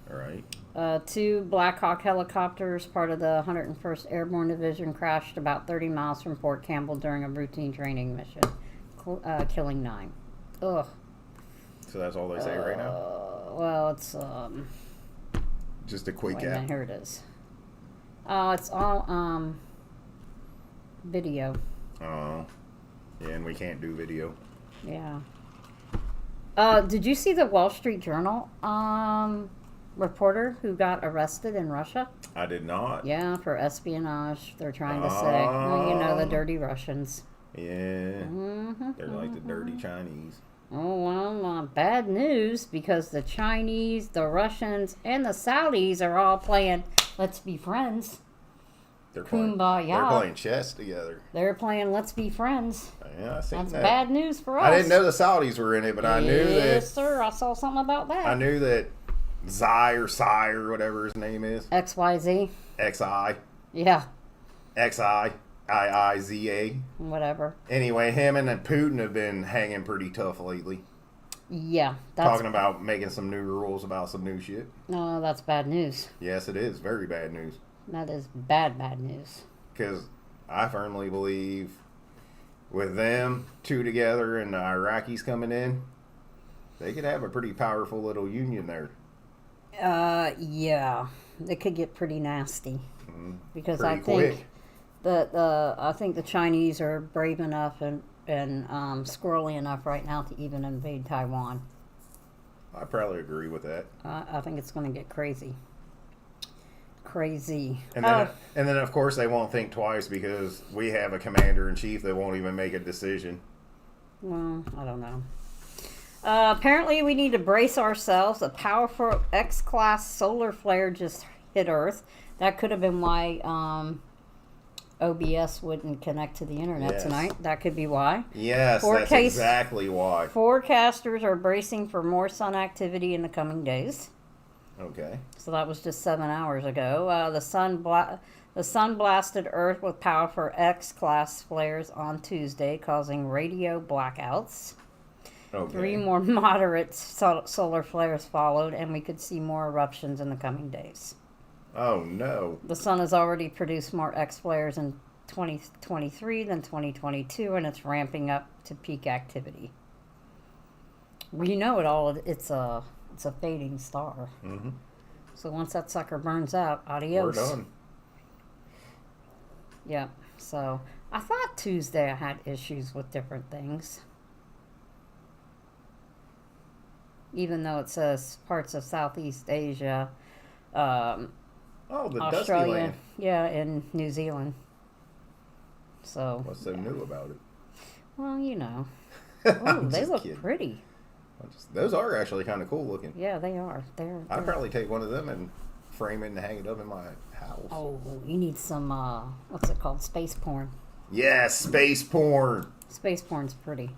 All right. 2 Black Hawk helicopters, part of the 101st Airborne Division, crashed about 30 miles from Fort Campbell during a routine training mission, killing 9. Ugh. So that's all they say right now? Well, it's Just a quick wait a minute, gap. here it is. It's all video. Oh. Yeah, and we can't do video. Yeah. Did you see the Wall Street Journal reporter who got arrested in Russia? I did not. Yeah, for espionage. They're trying to say, well, you know, the dirty Russians. Yeah. Mm-hmm. They're like the dirty Chinese. Oh, well, bad news, because the Chinese, the Russians, and the Saudis are all playing Let's Be Friends. They're Kumbaya. They're playing chess together. They're playing Let's Be Friends. Yeah, I seen That's that. bad news for us. I didn't know the Saudis were in it, but I knew Yes, that. sir. I saw something about that. I knew that Xi or Psy or whatever his name is, XYZ. XI, Yeah, XIIIZA. whatever. Anyway, him and then Putin have been hanging pretty tough lately. Yeah, that's Talking about making some new rules about some new shit. no, that's bad news. Yes, it is. Very bad news. That is bad news. Because I firmly believe with them two together and the Iraqis coming in, they could have a pretty powerful little union there. Yeah, it could get pretty nasty because Pretty I think quick. I think the Chinese are brave enough and squirrely enough right now to even invade Taiwan. I probably agree with that. I think it's going to get crazy. Crazy. And then, of course, they won't think twice because we have a commander in chief that won't even make a decision. Well, I don't know. Apparently, we need to brace ourselves. A powerful X-class solar flare just hit Earth. That could have been why OBS wouldn't connect to the internet Yes. tonight. That could be why. Yes, that's exactly why. Forecasters are bracing for more sun activity in the coming days. Okay. So that was just 7 hours ago. The sun blasted Earth with powerful X-class flares on Tuesday, causing radio blackouts. Okay. 3 more moderate solar flares followed, and we could see more eruptions in the coming days. Oh, no. The sun has already produced more X flares in 2023 than 2022, and it's ramping up to peak activity. We know it all. It's a fading star. Mm-hmm. So once that sucker burns out, adios. We're done. Yeah. So I thought Tuesday I had issues with different things. Even though it says parts of Southeast Asia, Oh, the Dusty Australia, Land. yeah, and New Zealand. So, What's so new about it? well, you know. I'm Oh, they just look kidding. pretty. Those are actually kind of cool looking. Yeah, they are. They're I'd probably take one of them and frame it and hang it up in my house. Oh, you need some, what's it called? Space porn. Yes, space porn. Space porn's pretty.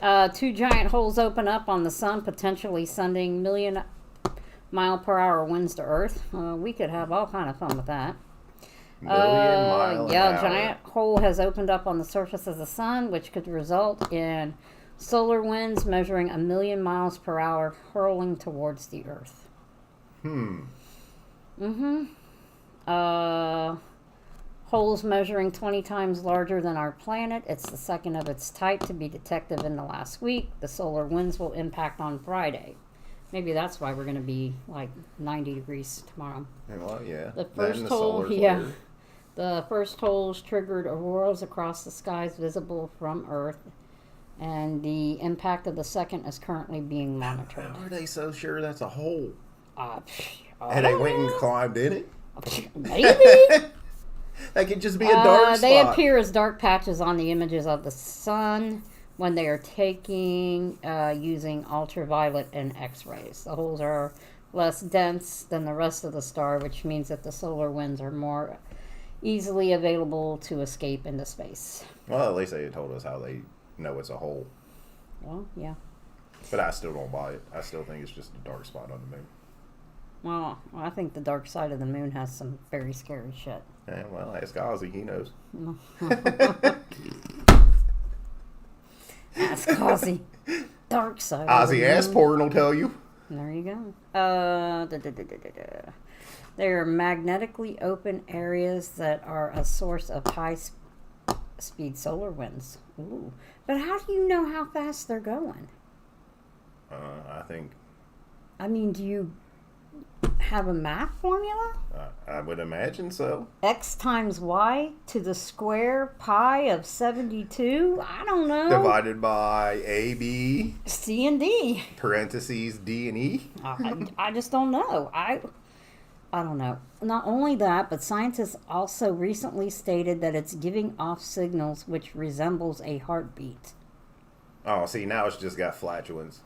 2 giant holes open up on the sun, potentially sending million-mile-per-hour winds to Earth. We could have all kind of fun with that. Mile an Yeah, hour. a giant hole has opened up on the surface of the sun, which could result in solar winds measuring 1 million miles per hour hurling towards the Earth. Holes measuring 20 times larger than our planet. It's the second of its type to be detected in the last week. The solar winds will impact on Friday. Maybe that's why we're going to be like 90 degrees tomorrow. Well, yeah. The That first and the hole, solar yeah. flare. The first holes triggered auroras across the skies visible from Earth, and the impact of the second is currently being monitored. How are they so sure that's a hole? I And they don't went and know. climbed in it? Maybe. That could just be a dark spot. They appear as dark patches on the images of the sun when they are taking using ultraviolet and X-rays. The holes are less dense than the rest of the star, which means that the solar winds are more easily available to escape into space. Well, at least they told us how they know it's a hole. Well, yeah. But I still don't buy it. I still think it's just a dark spot on the moon. Well, I think the dark side of the moon has some very scary shit. Yeah, well, ask Ozzy. He knows. Ask Ozzy. Dark side. of Ozzy the ass moon. porn will tell you. There you go. They are magnetically open areas that are a source of high-speed solar winds. Ooh. But how do you know how fast they're going? I think I mean, do you have a math formula? I would imagine so. X times Y to the square pi of 72? I don't know. Divided by AB, C and D. parentheses D and E. I just don't know. I don't know. Not only that, but scientists also recently stated that it's giving off signals which resembles a heartbeat. Oh, see, now it's just got flatulence.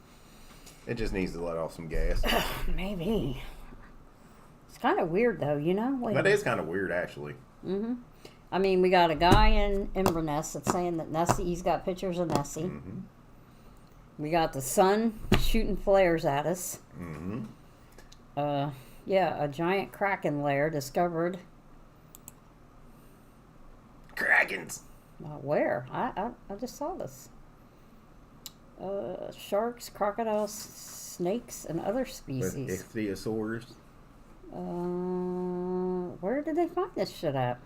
It just needs to let off some gas. Maybe. It's kind of weird, though, you know? That is kind of weird, actually. Mm-hmm. I mean, we got a guy in Inverness that's saying that Nessie, he's got pictures of Nessie. Mm-hmm. We got the sun shooting flares at us. Mm-hmm. Yeah, a giant kraken lair discovered krakens. Where? I just saw this. Sharks, crocodiles, snakes, and other With species. ichthyosaurs. Where did they find this shit at?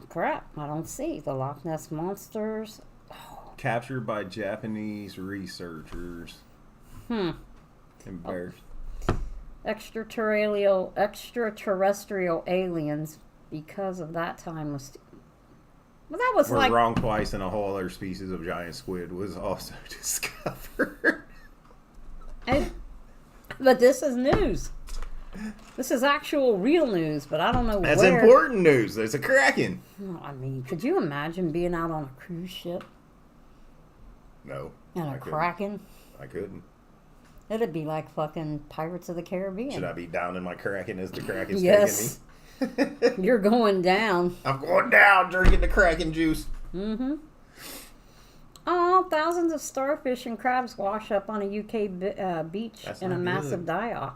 Crap. I don't see. The Loch Ness Monsters. Captured by Japanese researchers. Embarrassed. Extraterrestrial aliens because of that time was. Well, that was We're like. wrong twice, and a whole other species of giant squid was also discovered. But this is news. This is actual real news, but I don't know That's where. important news. There's a kraken. I mean, could you imagine being out on a cruise ship No. and I a couldn't. kraken? I couldn't. It'd be like fucking Pirates of the Caribbean. Should I be down in my kraken as the kraken's Yes. taking me? You're going down. I'm going down drinking the kraken juice. Mm-hmm. Oh, thousands of starfish and crabs wash up on a UK beach That's in a not massive good. die-off.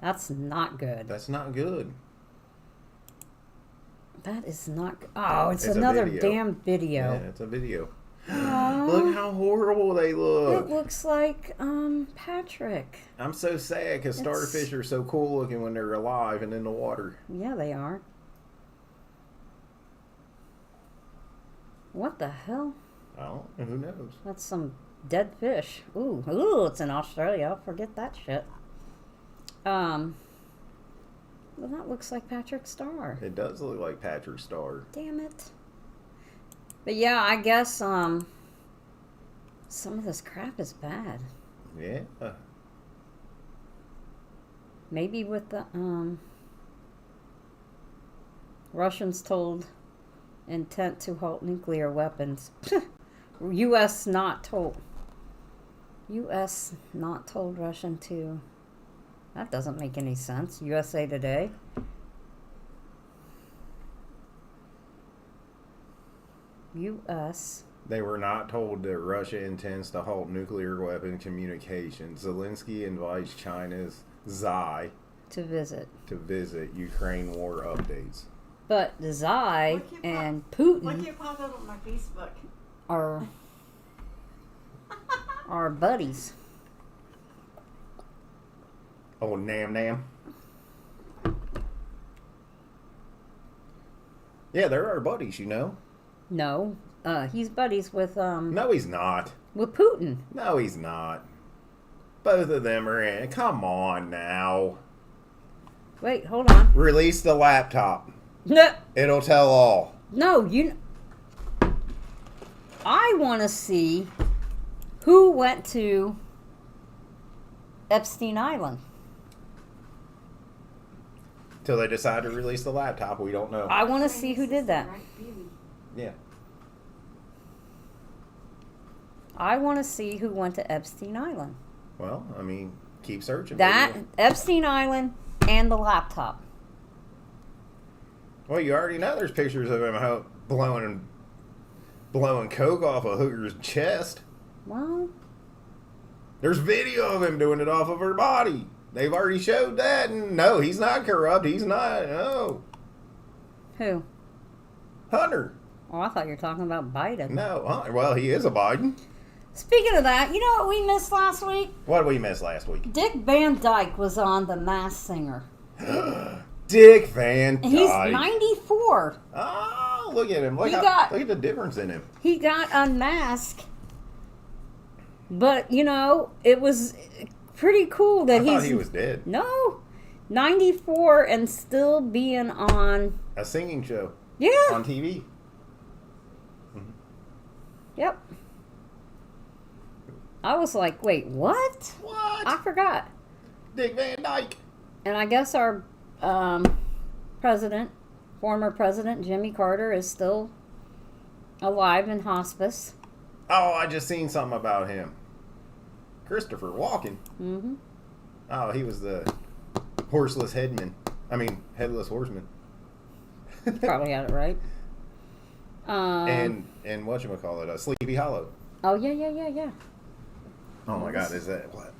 That's not good. That's not good. That is not. Oh, it's It's a another video. damn video. Yeah, it's a video. Aw. Look how horrible they It look. looks like Patrick. I'm so sad because It's- starfish are so cool looking when they're alive and in the water. Yeah, they are. What the hell? I don't know. Who knows? That's some dead fish. Ooh, it's in Australia. I'll forget that shit. Well, that looks like Patrick Star. It does look like Patrick Star. Damn it. But yeah, I guess some of this crap is bad. Yeah. Maybe with the Russians told intent to halt nuclear weapons. U.S. not told Russian to. That doesn't make any sense. USA Today. U.S. They were not told that Russia intends to halt nuclear weapon communication. Zelensky invites China's Xi to visit. to visit Ukraine war updates. But the Xi Look at and What Putin you pop up on my Facebook? are buddies. Oh, Nam. Yeah, they're our buddies, you know. No, he's buddies with No, he's not. Putin. No, he's not. Both of them are in. Come on now. Wait, hold on. Release the laptop. No, It'll tell all. no, I want to see who went to Epstein Island. Till they decide to release the laptop, we don't know. I want to see who did that. Right, baby. Yeah. I want to see who went to Epstein Island. Well, I mean, keep searching. That, baby. Epstein Island, and the laptop. Well, you already know there's pictures of him blowing coke off a hooker's chest. Well, There's video of him doing it off of her body. They've already showed that. And no, he's not corrupt. He's not. No. who? Hunter. Oh, I thought you were talking about Biden. No. Hunter. Well, he is a Biden. Speaking of that, you know what we missed last week? What did we miss last week? Dick Van Dyke was on The Masked Singer. Dick Van Dyke. And he's 94. Oh, look at him. Look He how, got- look at the difference in him. He got unmasked. But, you know, it was pretty cool that I he's... thought he was dead. No. 94 and still being on... A singing show Yeah. on TV. Yep. I was like, wait, what? What? I forgot. Dick Van Dyke. And I guess our former president, Jimmy Carter, is still alive in hospice. Oh, I just seen something about him. Christopher Walken. Mm-hmm. Oh, he was the headless horseman. Probably had it right. And whatchamacallit, Sleepy Hollow. Oh, yeah. Oh my God, is that what?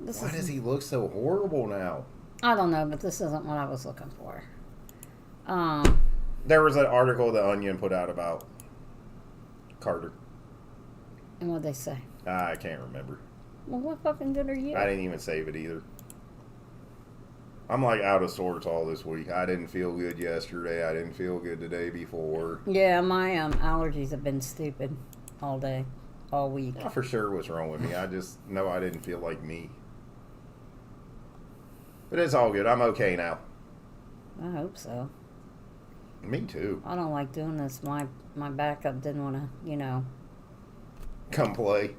This Why is, does he look so horrible now? I don't know, but this isn't what I was looking for. There was an article the Onion put out about Carter. And what'd they say? I can't remember. Well, what fucking good are you? I didn't even save it either. I'm like out of sorts all this week. I didn't feel good yesterday. I didn't feel good the day before. Yeah, my allergies have been stupid all day, all week. Not for sure what's wrong with me. I just know I didn't feel like me. But it's all good. I'm okay now. I hope so. Me too. I don't like doing this. My backup didn't want to, Come play.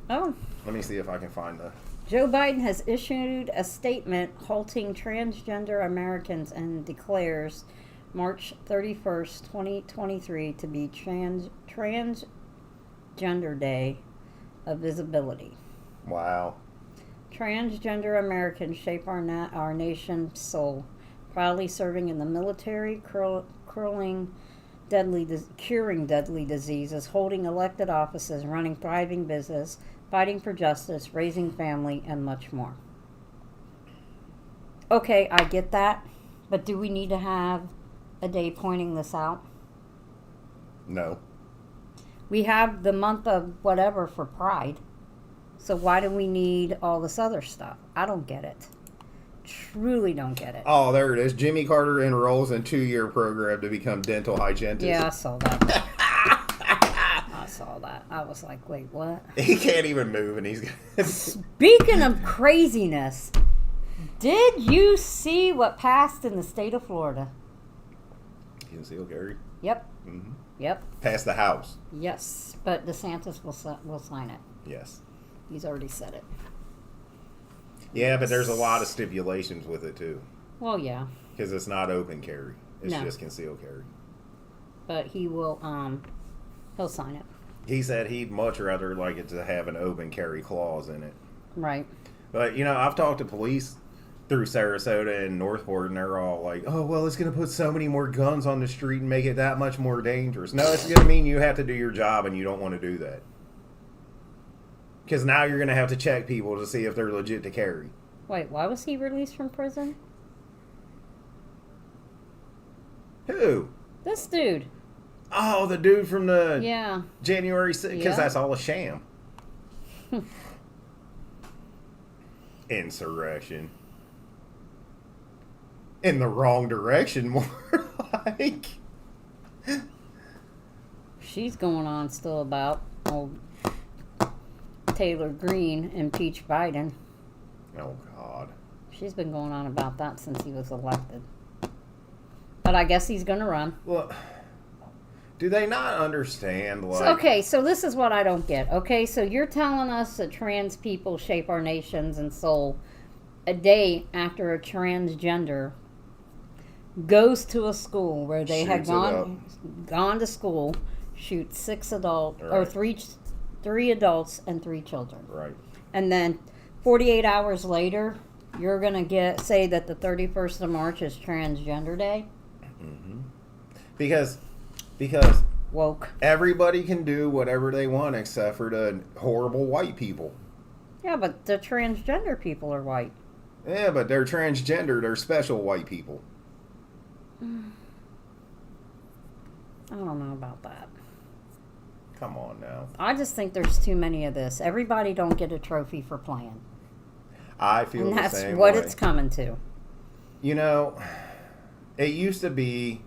Oh, Let me see if I can find the... Joe Biden has issued a statement halting transgender Americans and declares March 31st, 2023 to be Transgender Day of Visibility. Wow. Transgender Americans shape our nation's soul, proudly serving in the military, curing deadly diseases, holding elected offices, running thriving business, fighting for justice, raising family, and much more. Okay, I get that, but do we need to have a day pointing this out? No. We have the month of whatever for Pride, so why do we need all this other stuff? I don't get it. Truly don't get it. Oh, there it is. Jimmy Carter enrolls in 2-year program to become dental hygienist. Yeah, I saw that. I saw that. I was like, wait, what? He can't even move, and he's... Speaking of craziness, did you see what passed in the state of Florida? Concealed carry? Yep. Mm-hmm. Yep. Past the house. Yes, but DeSantis will sign it. Yes. He's already said it. Yeah, but there's a lot of stipulations with it, too. Well, yeah, Because it's not open carry. It's No. just concealed carry. but he'll sign it. He said he'd much rather like it to have an open carry clause in it. Right. But, I've talked to police through Sarasota and Northport, and they're all like, oh, well, it's going to put so many more guns on the street and make it that much more dangerous. No, it's going to mean you have to do your job, and you don't want to do that. Because now you're going to have to check people to see if they're legit to carry. Wait, why was he released from prison? Who? This dude. Oh, the dude from the Yeah. January 6th, because Yeah. that's all a sham. Insurrection. In the wrong direction, more like. She's going on still about old Taylor Greene impeached Biden. Oh, God. She's been going on about that since he was elected. But I guess he's going to run. Well, do they not understand, like... So this is what I don't get. Okay, so you're telling us that trans people shape our nations and soul a day after a transgender goes to a school where they had Shoots it gone to school, shoots 6 adults, or Right. three adults and 3 children. Right. And then 48 hours later, you're going to say that the 31st of March is Transgender Day? Mm-hmm. Because Woke. everybody can do whatever they want except for the horrible white people. Yeah, but the transgender people are white. Yeah, but they're transgender. They're special white people. I don't know about that. Come on now. I just think there's too many of this. Everybody don't get a trophy for playing. I feel And the that's same what way. it's coming to. It used to be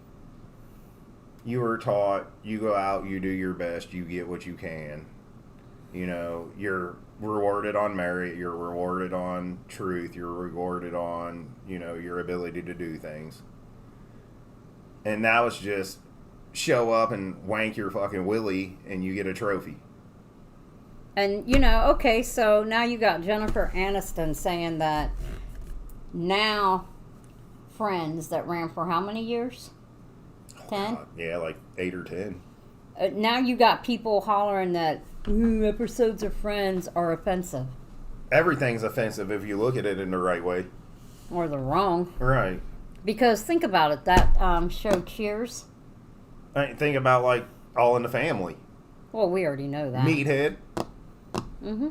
you were taught, you go out, you do your best, you get what you can. You're rewarded on merit, you're rewarded on truth, you're rewarded on, your ability to do things. And now it's just show up and wank your fucking willy and you get a trophy. And, okay, so now you got Jennifer Aniston saying that now Friends that ran for how many years? 10? Yeah, like 8 or 10. Now you got people hollering that episodes of Friends are offensive. Everything's offensive if you look at it in the right way. Or they're wrong. Right. Because think about it, that show Cheers. I mean, think about like All in the Family. Well, we already know that. Meathead. Mm-hmm.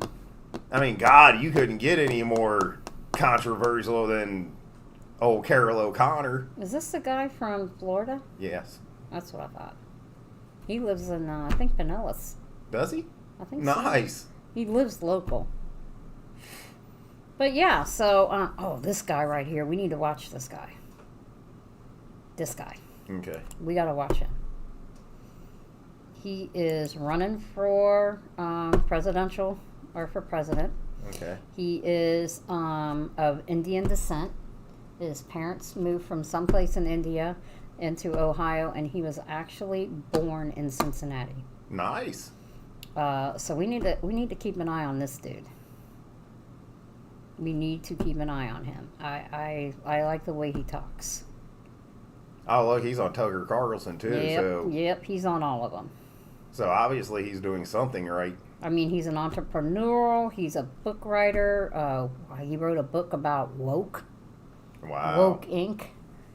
I mean, God, you couldn't get any more controversial than old Carol O'Connor. Is this the guy from Florida? Yes. That's what I thought. He lives in, I think, Pinellas. Does he? I think so. Nice. He lives local. But yeah, so, oh, this guy right here. We need to watch this guy. This guy. Okay. We got to watch him. He is running for presidential, or for president. Okay. He is of Indian descent. His parents moved from someplace in India into Ohio, and he was actually born in Cincinnati. Nice. So we need to keep an eye on this dude. We need to keep an eye on him. I like the way he talks. Oh, look, he's on Tucker Carlson too. Yep, he's on all of them. So obviously he's doing something right. I mean, he's an entrepreneur. He's a book writer. He wrote a book about woke. Wow. Woke Inc.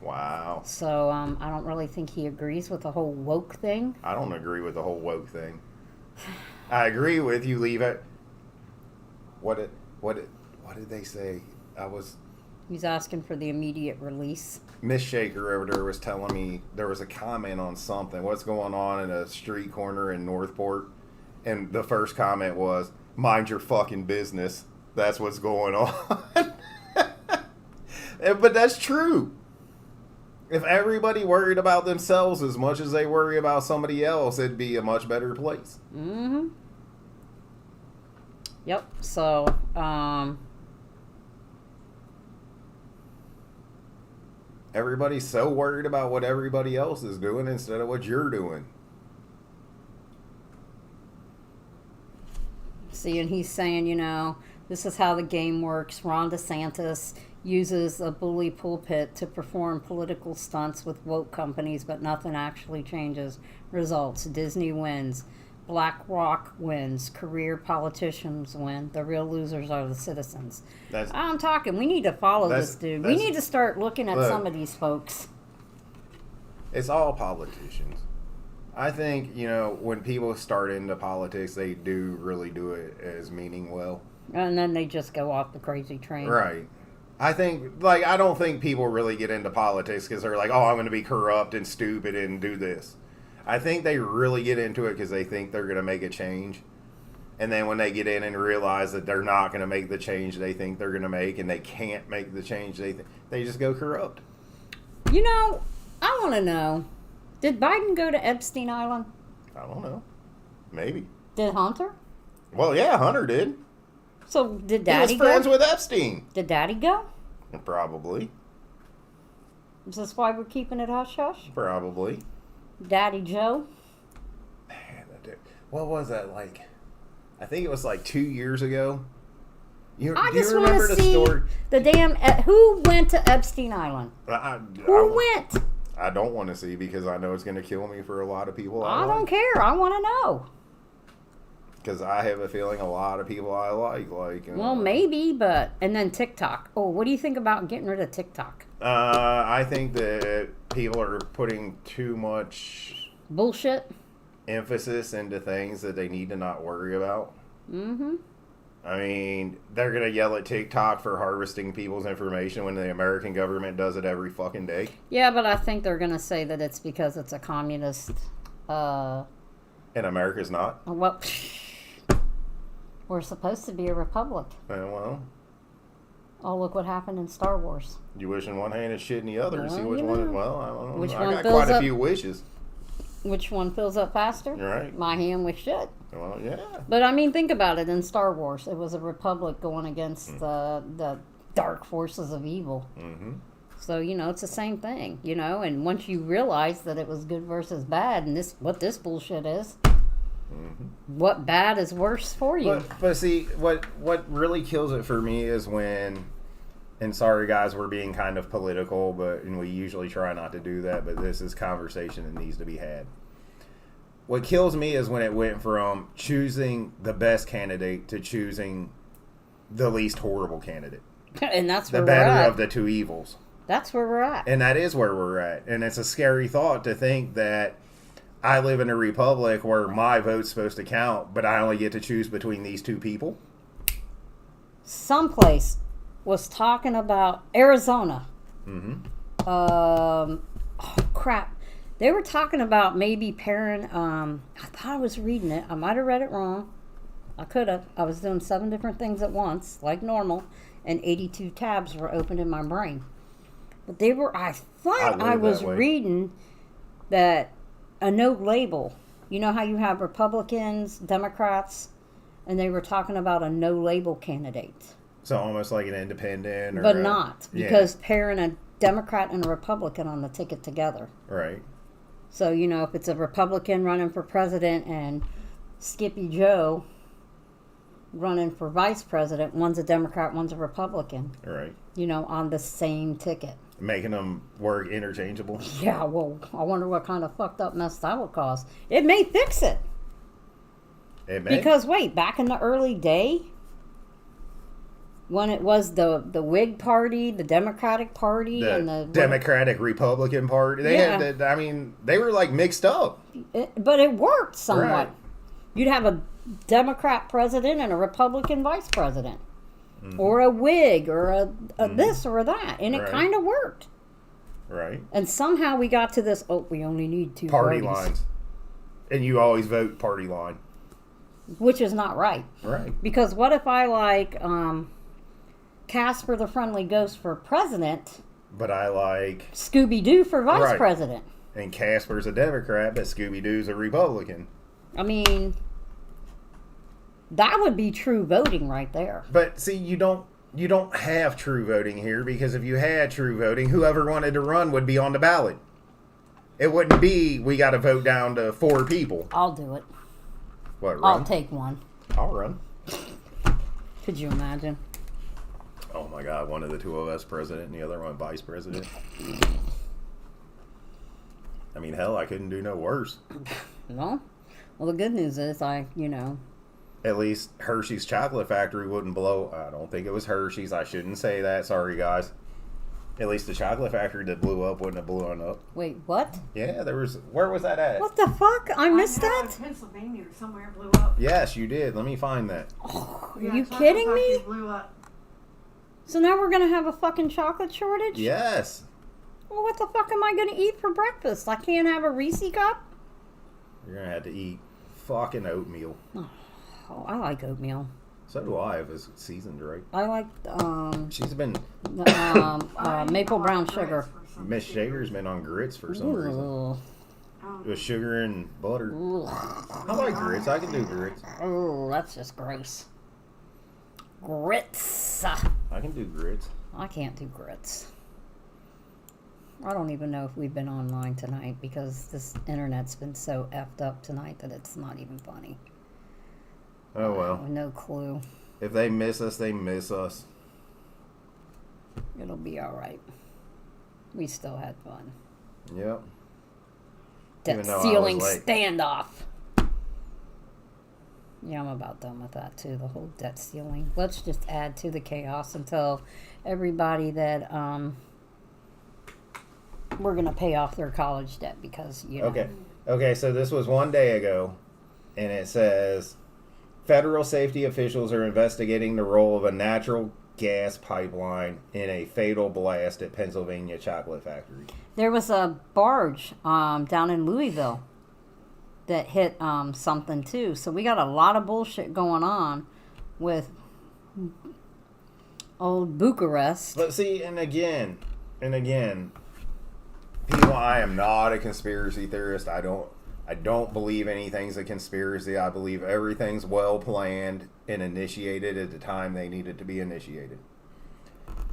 Wow. So I don't really think he agrees with the whole woke thing. I don't agree with the whole woke thing. I agree with you. Leave it. What did they say? He's asking for the immediate release. Miss Shaker over there was telling me there was a comment on something. What's going on in a street corner in Northport? And the first comment was, "Mind your fucking business. That's what's going on." But that's true. If everybody worried about themselves as much as they worry about somebody else, it'd be a much better place. Mm-hmm. Yep. So, everybody's so worried about what everybody else is doing instead of what you're doing. see, and he's saying, this is how the game works. Ron DeSantis uses a bully pulpit to perform political stunts with woke companies, but nothing actually changes results. Disney wins. BlackRock wins. Career politicians win. The real losers are the citizens. I'm talking. We need to follow this dude. We need to start looking at some of these folks. It's all politicians. I think, when people start into politics, they do really do it as meaning well. And then they just go off the crazy train. Right. I don't think people really get into politics because they're like, oh, I'm going to be corrupt and stupid and do this. I think they really get into it because they think they're going to make a change. And then when they get in and realize that they're not going to make the change they think they're going to make and they can't make the change they just go corrupt. I want to know, did Biden go to Epstein Island? I don't know. Maybe. Did Hunter? Well, yeah, Hunter did. So did Daddy go? He was friends with Epstein. Did Daddy go? Probably. Is this why we're keeping it hush-hush? Probably. Daddy Joe? Man, what was that like? I think it was like 2 years ago. I just want to see the damn... who went to Epstein Island? Who went? I don't want to see because I know it's going to kill me for a lot of people I don't care. I want to know. Because I have a feeling a lot of people I like. Well, maybe, but... And then TikTok. Oh, what do you think about getting rid of TikTok? I think that people are putting too much... bullshit? Emphasis into things that they need to not worry about. Mm-hmm. I mean, they're going to yell at TikTok for harvesting people's information when the American government does it every fucking day. Yeah, but I think they're going to say that it's because it's a communist... And America's not? Well... We're supposed to be a republic. Well. Oh, look what happened in Star Wars. You wish in one hand and shit in the other. Well, See which one. Well, I don't know. Which I one got fills quite a up, few wishes. Which one fills up faster? Right. My hand with shit. Well, yeah. But I mean, think about it. In Star Wars, it was a republic going against the dark forces of evil. Mm-hmm. So it's the same thing. And once you realize that it was good versus bad, and what this bullshit is. Mm-hmm. What bad is worse for you? But see, what really kills it for me is when, and sorry guys, we're being kind of political, and we usually try not to do that, but this is conversation that needs to be had. What kills me is when it went from choosing the best candidate to choosing the least horrible candidate. And that's where the we're at. better of the two evils. That's where we're at. And that is where we're at. And it's a scary thought to think that I live in a republic where my vote's supposed to count, but I only get to choose between these two people. Someplace was talking about Arizona. Mm-hmm. Oh crap. They were talking about maybe pairing. I thought I was reading it. I might have read it wrong. I could have. I was doing 7 different things at once, like normal, and 82 tabs were open in my brain. But they were. I thought I live was that way. reading that a no label. You know how you have Republicans, Democrats, and they were talking about a no label candidate, So almost like an independent, or but a- not yeah, because pairing a Democrat and a Republican on the ticket together. right. So, you know, if it's a Republican running for president and Skippy Joe running for vice president, one's a Democrat, one's a Republican, Right. you know, on the same ticket. Making them work interchangeable. Yeah, well, I wonder what kind of fucked up mess that would cause. It may fix it. It may. Because, wait, back in the early day, when it was the Whig Party, the Democratic Party, and the the Democratic Republican Party. They Yeah. had. I mean, they were like mixed up. But it worked somewhat. Right. You'd have a Democrat president and a Republican vice president, Mm-hmm. or a Whig, or a this or a that, and it Right. kind of worked. Right. And somehow we got to this. Oh, we only need 2 Party parties, lines. And you always vote party line. which is not right. Right. Because what if I like Casper the Friendly Ghost for president, But I like. Scooby Doo for vice Right. president? And Casper's a Democrat, but Scooby Doo's a Republican. I mean, that would be true voting right there. But see, you don't have true voting here, because if you had true voting, whoever wanted to run would be on the ballot. It wouldn't be we got to vote down to 4 people. I'll do it. What, I'll run? take one. I'll run. Could you imagine? Oh my God, one of the 2 of us president and the other one vice president. I mean, hell, I couldn't do no worse. No. Well, the good news is At least Hershey's Chocolate Factory wouldn't blow. I don't think it was Hershey's. I shouldn't say that. Sorry, guys. At least the chocolate factory that blew up wouldn't have blown up. wait, what? Yeah, there was. Where was that at? What the fuck? I missed I know that? in Pennsylvania or somewhere it blew up. Yes, you did. Let me find that. Are Yeah, you chocolate kidding factory me? Blew up. So now we're gonna have a fucking chocolate shortage? Yes. Well, what the fuck am I gonna eat for breakfast? I can't have a Reese cup? You're gonna have to eat fucking oatmeal. Oh, I like oatmeal. So do I if it's seasoned right. I like She's been maple I brown like sugar. grits for some Miss reason. Shaker's been on grits for some reason. Ooh. With sugar and butter. Ooh. I like grits. I can do grits. Ooh, that's just gross. Grits. I can do grits. I can't do grits. I don't even know if we've been online tonight because this internet's been so effed up tonight that it's not even funny. Oh I well. have no clue. If they miss us, they miss us. It'll be alright. We still had fun. Yep. Debt Even though I ceiling was late. standoff. Yeah, I'm about done with that too. The whole debt ceiling. Let's just add to the chaos until everybody that we're gonna pay off their college debt because Okay. Okay, so this was one day ago, and it says federal safety officials are investigating the role of a natural gas pipeline in a fatal blast at Pennsylvania chocolate factory. There was a barge down in Louisville that hit something too. So we got a lot of bullshit going on with old Bucharest. But see, and again, people, I am not a conspiracy theorist. I don't believe anything's a conspiracy. I believe everything's well planned and initiated at the time they needed to be initiated.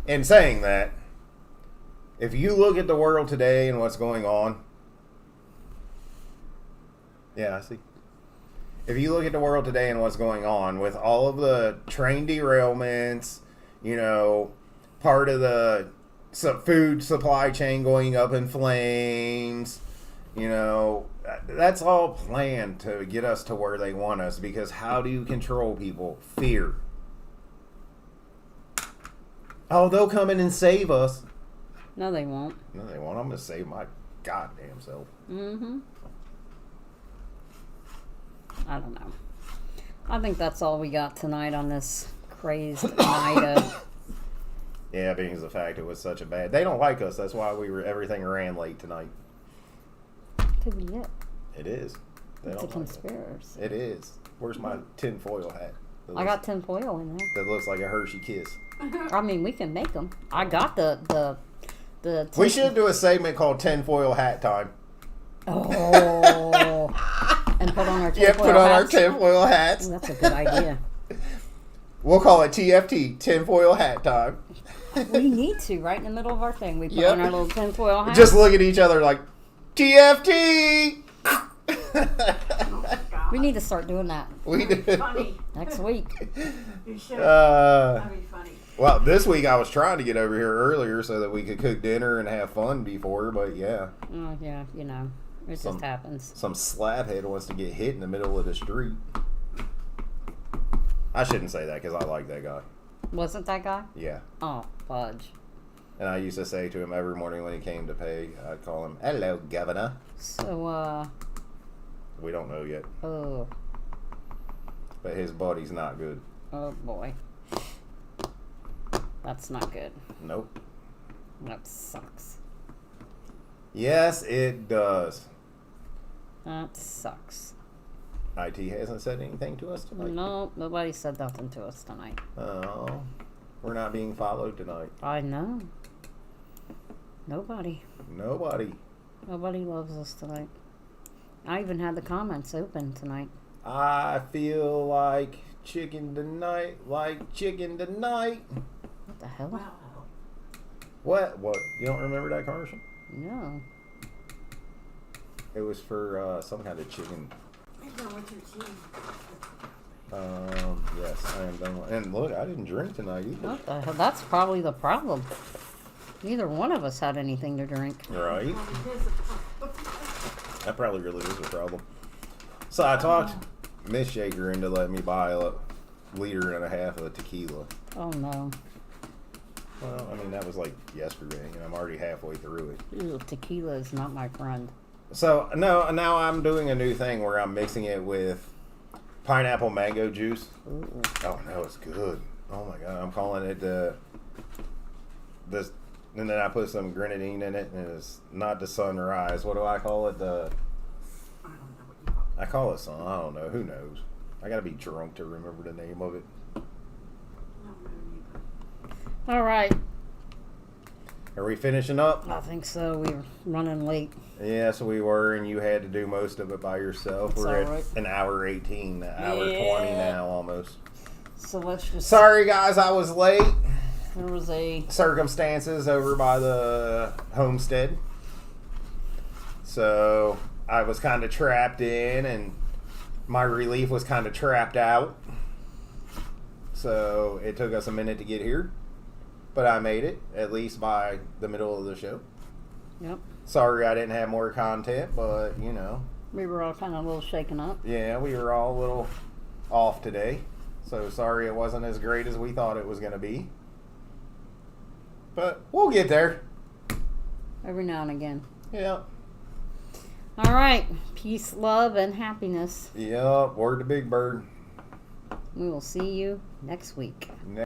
In saying that, if you look at the world today and what's going on, yeah, I see. If you look at the world today and what's going on with all of the train derailments, part of the food supply chain going up in flames, that's all planned to get us to where they want us, because how do you control people? Fear. Oh, they'll come in and save us. No, they won't. No, they won't. I'm going to save my goddamn self. Mm-hmm. I don't know. I think that's all we got tonight on this crazed night of Yeah, being the fact it was such a bad. They don't like us. That's why everything ran late tonight. Could be it. It is. They It's a don't like us. conspiracy. It is. Where's my tinfoil hat? That I got tinfoil in there. That looks like a Hershey Kiss. I mean, we can make them. I got the. We should do a segment called Tinfoil Hat Time. Oh. And put on our tinfoil Yeah, put on our hats. tinfoil hats. Ooh, that's a good idea. We'll call it TFT, Tinfoil Hat Time. We need to, right in the middle of our thing. We put Yep. on our little tinfoil hats. Just look at each other like, TFT! We need to start doing that We did. Funny. next week. You should. Uh, That'd be funny. well, this week I was trying to get over here earlier so that we could cook dinner and have fun before, but yeah. Oh, yeah, you know. It Some- just happens. Some slabhead wants to get hit in the middle of the street. I shouldn't say that because I like that guy. Wasn't that guy? Yeah. Oh, fudge. And I used to say to him every morning when he came to pay, I'd call him, "Hello, Governor." So, We don't know yet, oh but his body's not good. boy. That's not good. Nope. That sucks. Yes, it does. That sucks. IT hasn't said anything to us tonight. No, nobody said nothing to us tonight. Oh, we're not being followed tonight. I know. Nobody. Nobody. Nobody loves us tonight. I even had the comments open tonight. I feel like chicken tonight, What the hell? Wow. What? What? You don't remember that commercial? No. It was for some kind of chicken. I know what your team. Yes, I am done. And look, I didn't drink tonight either. What the hell? That's probably the problem. Neither one of us had anything to drink. Right? Probably is a problem. That probably really is a problem. So I talked Miss Shaker into letting me buy a liter and a half of tequila. Oh no. Well, I mean, that was like yesterday, and I'm already halfway through it. Ew, tequila is not my friend. So, no, now I'm doing a new thing where I'm mixing it with pineapple mango juice. Ooh. Oh, no, it's good. Oh, my God. I'm calling it this. And then I put some grenadine in it, and it's not the sunrise. What do I call it? I don't know what you call I call it sun. I don't know. Who knows? I got to be drunk to remember the name of it. it. I don't know either. All right. Are we finishing up? I think so. We're running late. Yes, we were, and you had to do most of it by yourself. It's We're all right. at an hour 18, an hour 20 Yeah. now almost. So let's just. Sorry, guys, I was late. There was a. Circumstances over by the homestead. So I was kind of trapped in, and my relief was kind of trapped out. So it took us a minute to get here. But I made it, at least by the middle of the show. Yep. Sorry I didn't have more content, but, you know. We were all kind of a little shaken up. Yeah, we were all a little off today. So sorry it wasn't as great as we thought it was going to be. But we'll get there. Every now and again. Yeah. All right. Peace, love, and happiness. Yep. Word to Big Bird. We will see you next week.